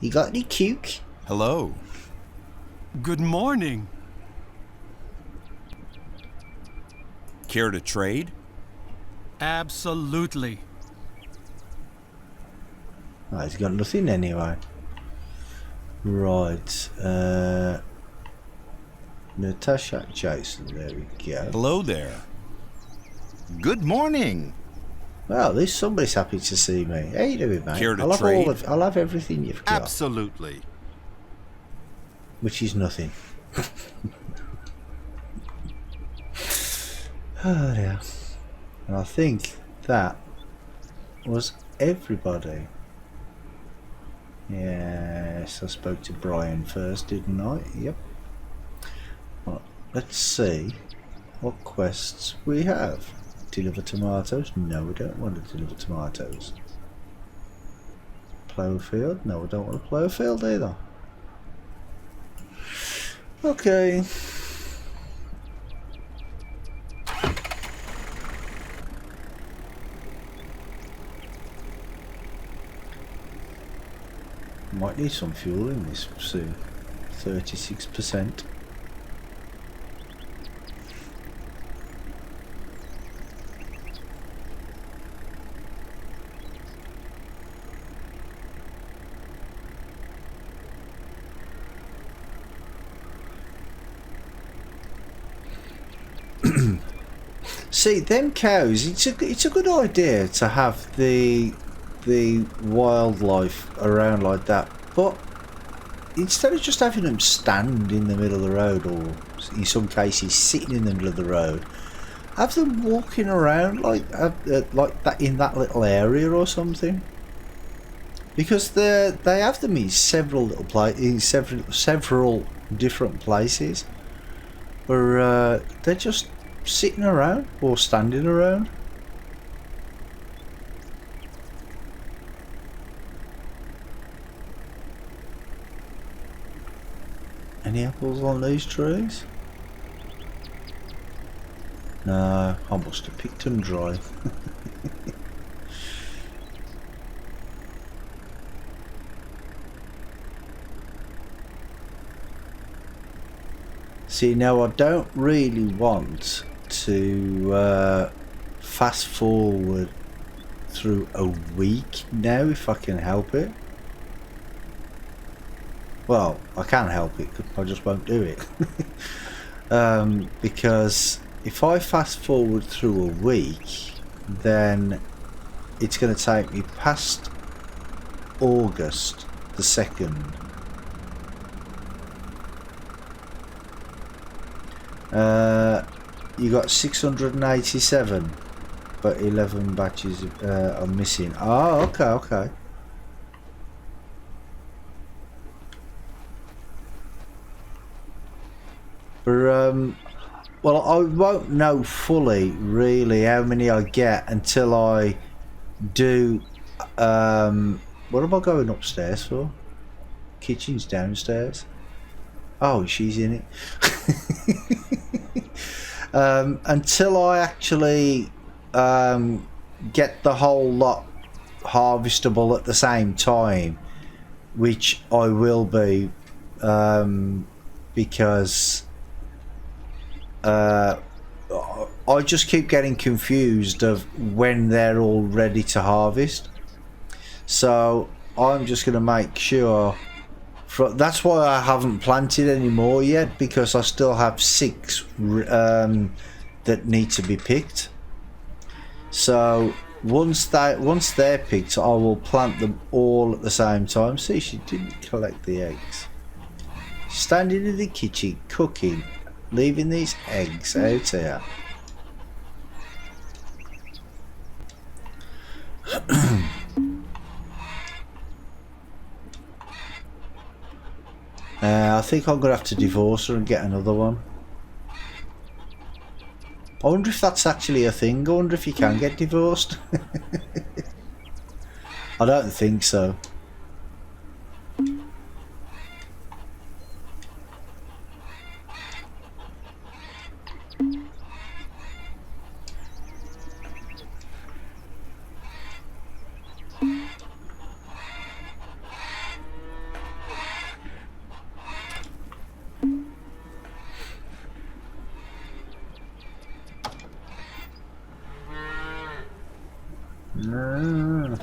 You got any cuke? Hello. Good morning. Care to trade? Absolutely. Oh, he's got nothing anyway. Right. Natasha, Jason, there we go. Hello there. Good morning. Well, at least somebody's happy to see me. How you doing, mate? Care to I'll have trade? I'll have everything you've got. Absolutely. Which is nothing. Oh dear. And I think that was everybody. Yes, I spoke to Brian first, didn't I? Yep. Well, let's see what quests we have. Deliver tomatoes? No, we don't want to deliver tomatoes. Plough a field? No, we don't want to plough a field either. Okay. Might need some fuel in this soon. 36%. see, them cows, it's a good idea to have the wildlife around like that, but instead of just having them stand in the middle of the road, or in some cases sitting in the middle of the road, have them walking around like that in that little area or something. Because they have them in several little in several different places, where they're just sitting around or standing around. Any apples on these trees? No, I must have picked them dry. See, now I don't really want to fast forward through a week now, if I can help it. Well, I can help it, I just won't do it. Because if I fast forward through a week, then it's going to take me past August the 2nd. You got 687, but 11 batches are missing. Oh, okay. But well, I won't know fully really how many I get until I do. What am I going upstairs for? Kitchen's downstairs. Oh, she's in it. Until I actually get the whole lot harvestable at the same time, which I will be, because I just keep getting confused of when they're all ready to harvest. So I'm just going to make sure. That's why I haven't planted any more yet, because I still have 6 that need to be picked. So once they're picked, I will plant them all at the same time. See, she didn't collect the eggs. Standing in the kitchen cooking, leaving these eggs out here. I think I'm going to have to divorce her and get another one. I wonder if that's actually a thing. I wonder if you can get divorced. I don't think so. No.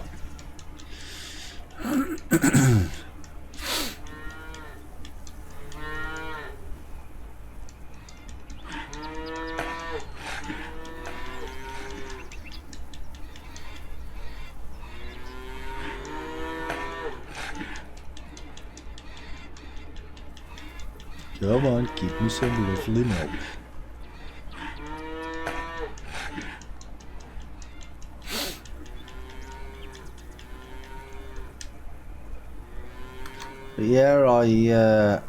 Come on, keep me some lovely milk. But yeah,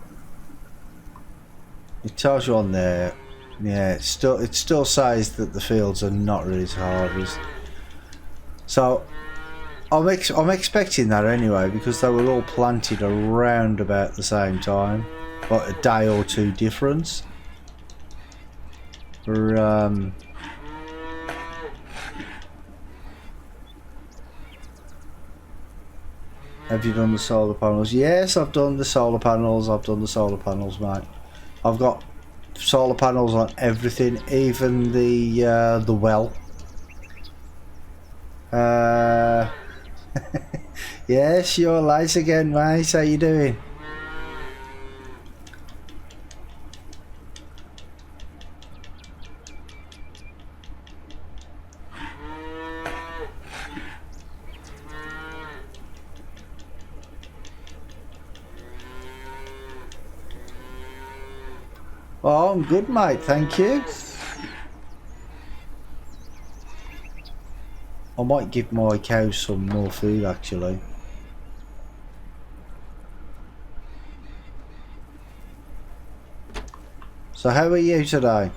it tells you on there. Yeah, it still says that the fields are not ready to harvest. So I'm expecting that anyway, because they were all planted around about the same time, like a day or two difference. For have you done the solar panels? Yes, I've done the solar panels. Mate. I've got solar panels on everything, even the well. Yes, you're late again, mate. How you doing? Oh, I'm good, mate. Thank you. I might give my cow some more food, actually. So how are you today?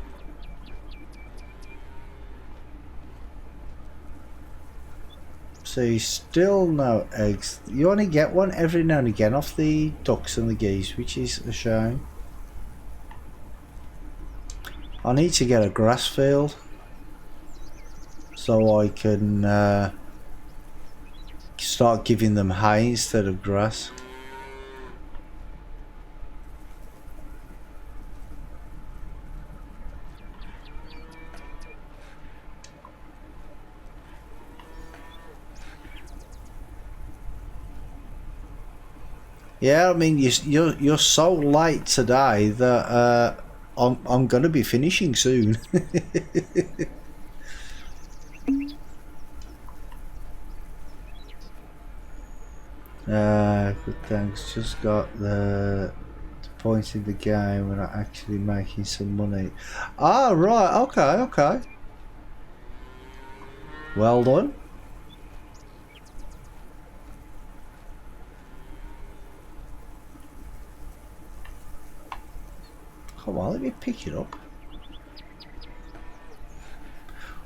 So you still no eggs. You only get one every now and again off the ducks and the geese, which is a shame. I need to get a grass field so I can start giving them hay instead of grass. Yeah, I mean you're so late today that I'm going to be finishing soon. Good thanks. Just got the point in the game when I'm actually making some money. Ah, right. Okay, okay. Well done. Come on, let me pick it up.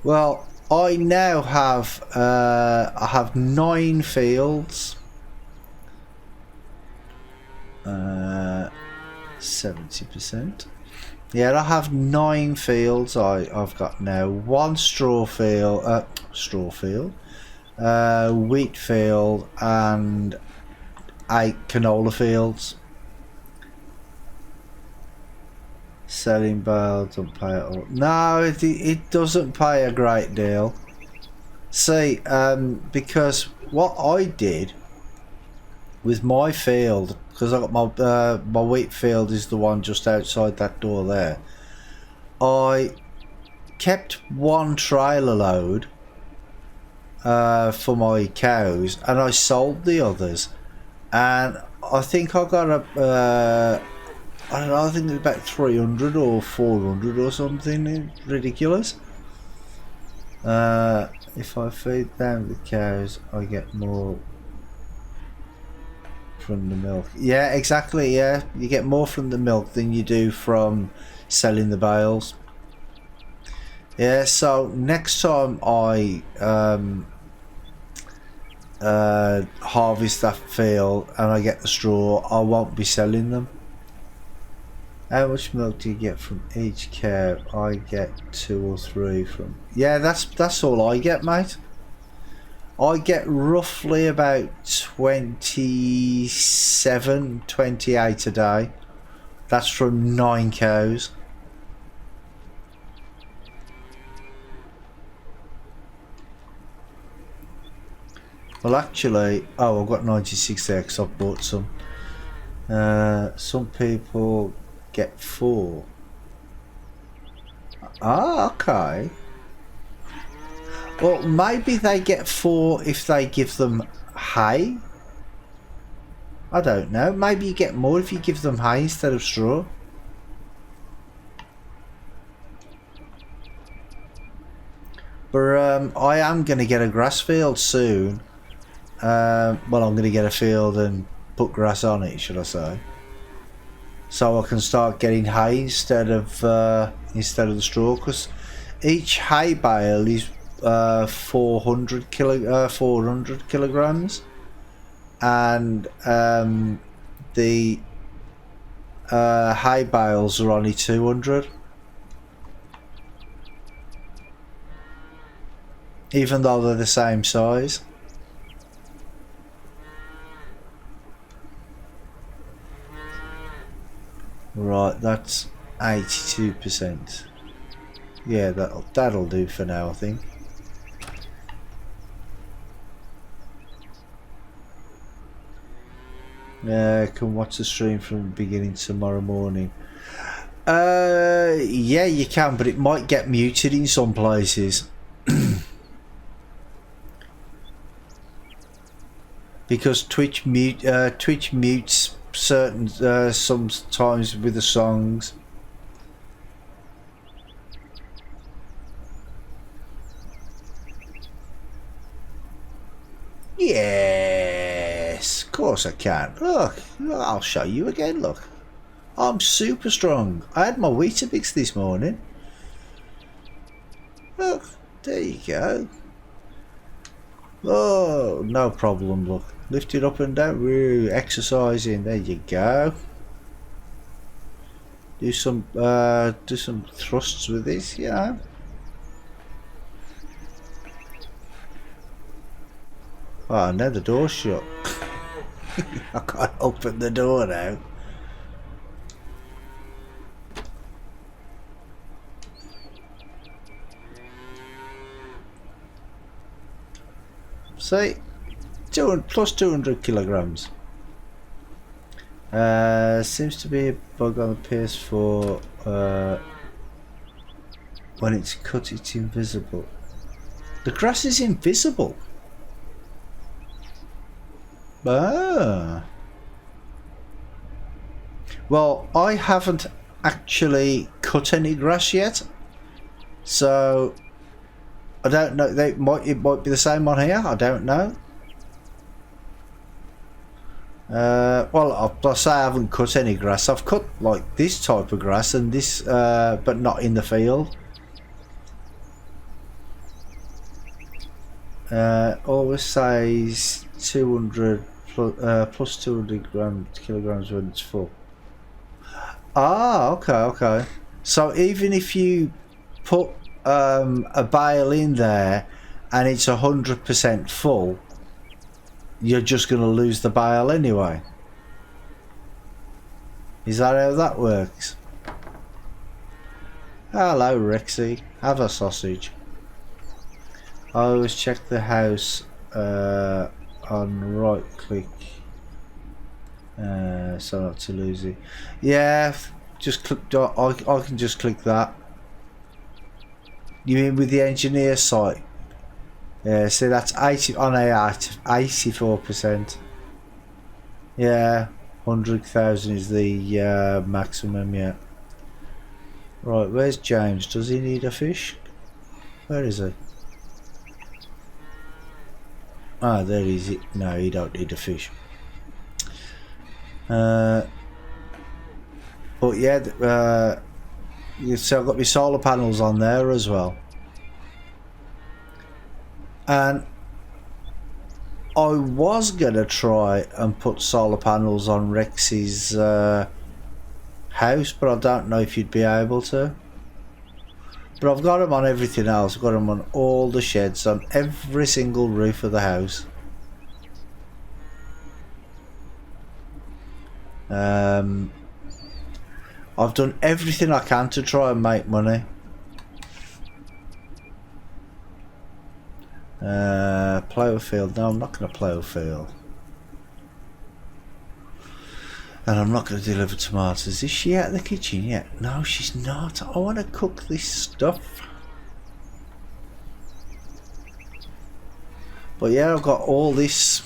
Well, I now have I have 9 fields. 70%. Yeah, I have 9 fields. I've got now 1 straw field, wheat field, and 8 canola fields. Selling bales don't pay at all. No, it doesn't pay a great deal. See, because what I did with my field, because I got my wheat field is the one just outside that door there. I kept 1 trailer load for my cows, and I sold the others. And I think I got a I don't know, I think it was about 300 or 400 or something ridiculous. If I feed them the cows, I get more from the milk. Yeah, exactly, yeah. You get more from the milk than you do from selling the bales. Yeah, so next time I harvest that field and I get the straw, I won't be selling them. How much milk do you get from each cow? I get 2 or 3 from... Yeah, that's all I get, mate. I get roughly about 27, 28 a day. That's from 9 cows. Well, actually... Oh, I've got 96 there because I've bought some. Some people get 4. Ah, okay. Well, maybe they get 4 if they give them hay. I don't know. Maybe you get more if you give them hay instead of straw. But I am going to get a grass field soon. Well, I'm going to get a field and put grass on it, should I say. So I can start getting hay instead of the straw, because each hay bale is 400 kilograms, and the hay bales are only 200, even though they're the same size. Right, that's 82%. Yeah, that'll do for now, I think. Yeah, can watch the stream from the beginning tomorrow morning. Yeah, you can, but it might get muted in some places. Because Twitch mutes certain sometimes with the songs. Yes, of course I can. Look, I'll show you again, look. I'm super strong. I had my Weetabix this morning. Look, there you go. Oh, no problem, look. Lift it up and down. Woo, exercising. There you go. Do some thrusts with this, yeah. Oh, now the door's shut. I can't open the door now. See, 200 plus 200 kilograms. Seems to be a bug on the PS4. When it's cut, it's invisible. The grass is invisible. Ah. Well, I haven't actually cut any grass yet, so I don't know. It might be the same on here. I don't know. Well, I'll say I haven't cut any grass. I've cut like this type of grass and this, but not in the field. Always says 200 plus 200 kilograms when it's full. Ah, okay. So even if you put a bale in there and it's 100% full, you're just going to lose the bale anyway. Is that how that works? Hello, Rexy. Have a sausage. I always check the house on right click so not to lose it. Yeah, just click. I can just click that. You mean with the engineer site? Yeah, see that's 80 on a 84%. Yeah, 100,000 is the maximum. Yeah. Right, where's James? Does he need a fish? Where is he? Ah, there is it. No, he don't need a fish. But yeah, so I've got my solar panels on there as well. And I was gonna try and put solar panels on Rex's house, but I don't know if you'd be able to. But I've got them on everything else. I've got them on all the sheds, on every single roof of the house. I've done everything I can to try and make money. Plough a field. No, I'm not going to plough a field. And I'm not going to deliver tomatoes. Is she out of the kitchen yet? No, she's not. I want to cook this stuff. But yeah, I've got all this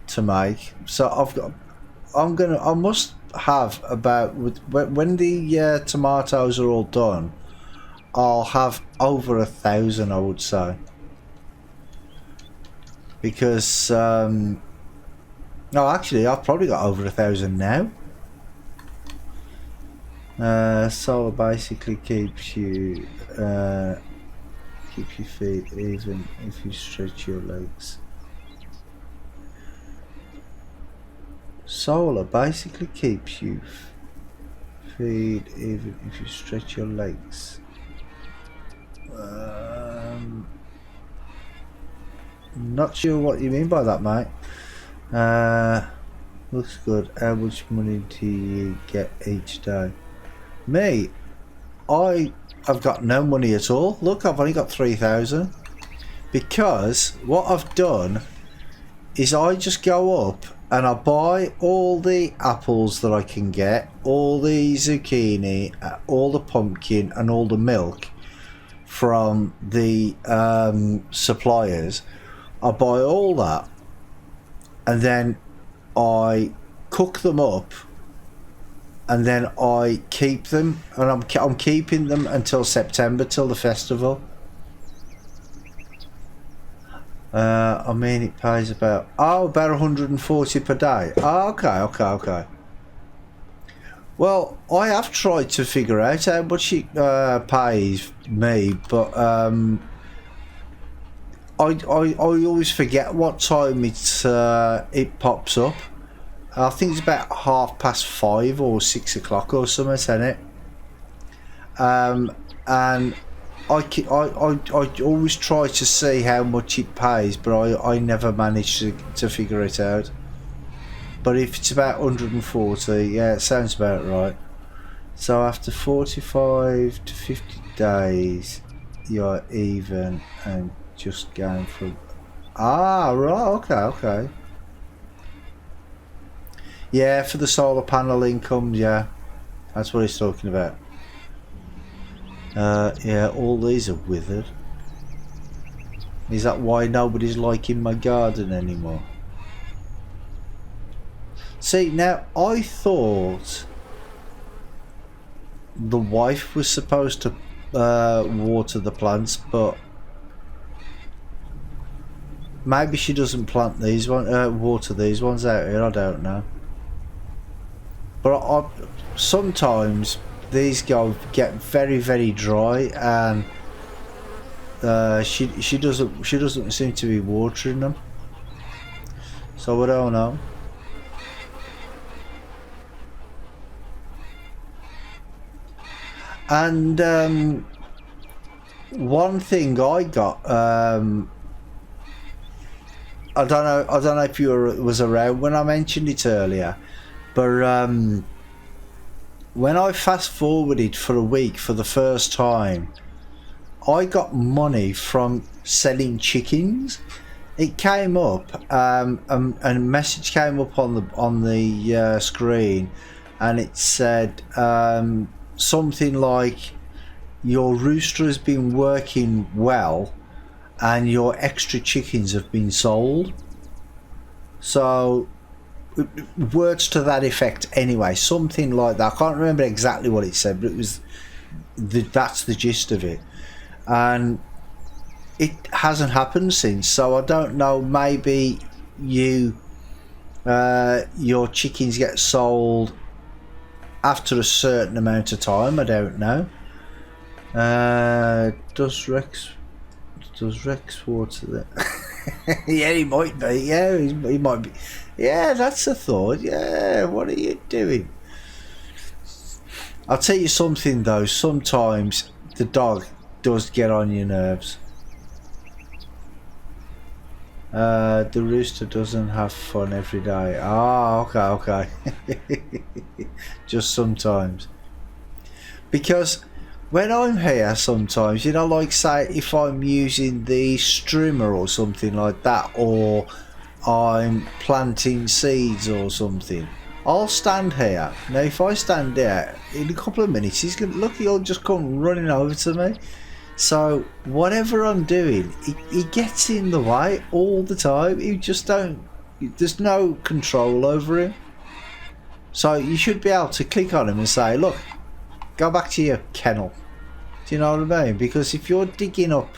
to make. So I must have about, when the tomatoes are all done, I'll have over 1,000, I would say. Because, no, actually, I've probably got over 1,000 now. Solar basically keeps you keep your feet even if you stretch your legs. Solar basically keeps you feet even if you stretch your legs. Not sure what you mean by that, mate. Looks good. How much money do you get each day? Me, I have got no money at all. Look, I've only got 3,000 because what I've done is I just go up and I buy all the apples that I can get, all the zucchini, all the pumpkin and all the milk from the suppliers. I buy all that and then I cook them up and then I keep them, and I'm keeping them until September, till the festival. I mean, it pays about 140 per day. Oh, okay. Well, I have tried to figure out how much it pays me, but I always forget what time it pops up. I think it's about 5:30 or 6 o'clock or something, isn't it? And I always try to see how much it pays, but I never manage to figure it out. But if it's about 140, yeah, it sounds about right. So after 45 to 50 days, you're even and just going from... Ah, right, okay. Yeah, for the solar panel income, yeah. That's what he's talking about. Yeah, all these are withered. Is that why nobody's liking my garden anymore? See, now, I thought the wife was supposed to water the plants, but maybe she doesn't plant these water these ones out here, I don't know. But sometimes these get very, very dry, and she doesn't seem to be watering them. So I don't know. And one thing I got, I don't know if you was around when I mentioned it earlier, but when I fast forwarded for a week for the first time, I got money from selling chickens. It came up, and a message came up on the screen, and it said something like, your rooster has been working well and your extra chickens have been sold. So words to that effect anyway, something like that. I can't remember exactly what it said, but it was that's the gist of it. And it hasn't happened since, so I don't know, maybe your chickens get sold after a certain amount of time, I don't know. Does Rex water that? Yeah, he might be. Yeah, he might be. Yeah, that's a thought. Yeah, what are you doing? I'll tell you something though, sometimes the dog does get on your nerves. The rooster doesn't have fun every day. Ah, okay. Just sometimes. Because when I'm here sometimes, you know, like say if I'm using the strimmer or something like that, or I'm planting seeds or something, I'll stand here. Now if I stand there, in a couple of minutes he'll just come running over to me. So whatever I'm doing, he gets in the way all the time. There's no control over him. So you should be able to click on him and say, look, go back to your kennel. Do you know what I mean? Because if you're digging up,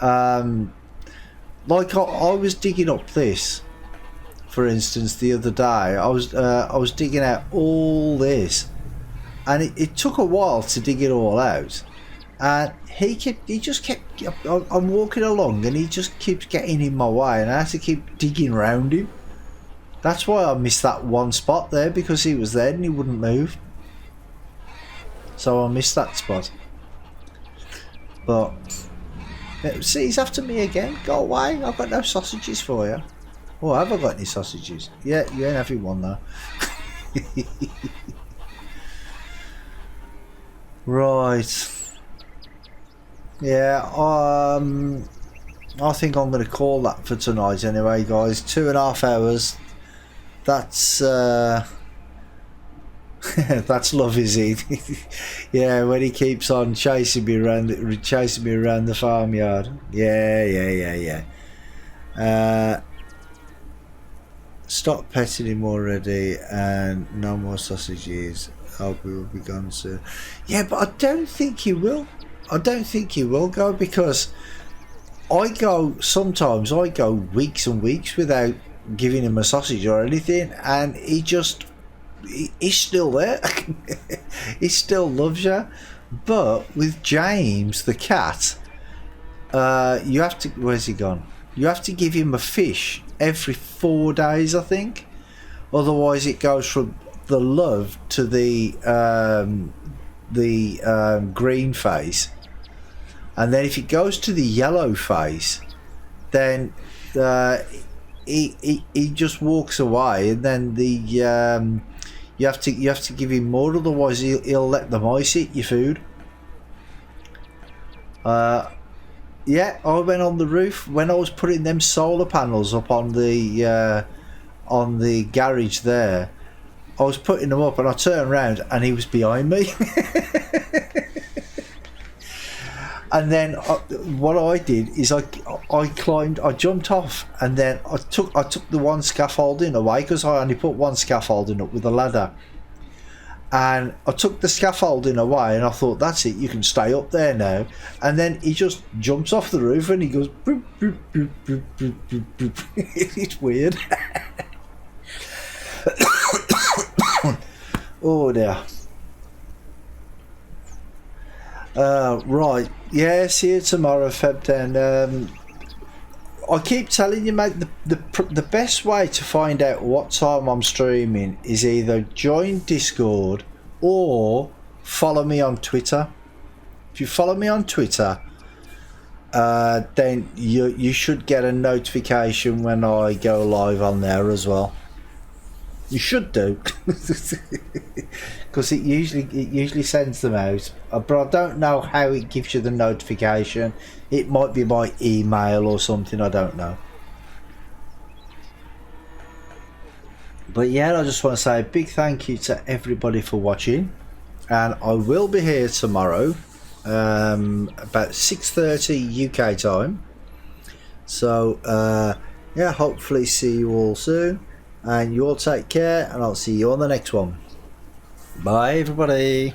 like I was digging up this, for instance, the other day, I was digging out all this, and it took a while to dig it all out. And he just kept. I'm walking along, and he just keeps getting in my way, and I have to keep digging around him. That's why I missed that one spot there, because he was there and he wouldn't move. So I missed that spot. But see, he's after me again. Go away! I've got no sausages for you. Oh, have I got any sausages? Yeah, you ain't having one though. Right. Yeah, I think I'm going to call that for tonight anyway, guys. 2.5 hours. That's that's love, is it? Yeah, when he keeps on chasing me around the farmyard. Yeah. Stop petting him already, and no more sausages. Hope he will be gone soon. Yeah, but I don't think he will. I don't think he will go, because Sometimes I go weeks and weeks without giving him a sausage or anything, and he's still there. He still loves you. But with James the cat, you have to, where's he gone? You have to give him a fish every 4 days, I think. Otherwise it goes from the love to the green face, and then if it goes to the yellow face, then he just walks away, and then you have to give him more, otherwise he'll let the mice eat your food. Yeah, I went on the roof when I was putting them solar panels up on the garage there. I was putting them up and I turned around and he was behind me. And then what I did is I jumped off, and then I took the one scaffolding away, because I only put one scaffolding up with a ladder. And I took the scaffolding away and I thought, that's it, you can stay up there now. And then he just jumps off the roof and he goes boop, boop, boop, boop, boop, boop, boop. It's weird. Oh dear. Right, yeah, see you tomorrow, Feb 10. I keep telling you, mate, the best way to find out what time I'm streaming is either join Discord or follow me on Twitter. If you follow me on Twitter, then you should get a notification when I go live on there as well. You should do, because it usually sends them out, but I don't know how it gives you the notification. It might be by email or something, I don't know. But yeah, I just want to say a big thank you to everybody for watching, and I will be here tomorrow about 6:30 UK time. So yeah, hopefully see you all soon. And you all take care, and I'll see you on the next one. Bye everybody.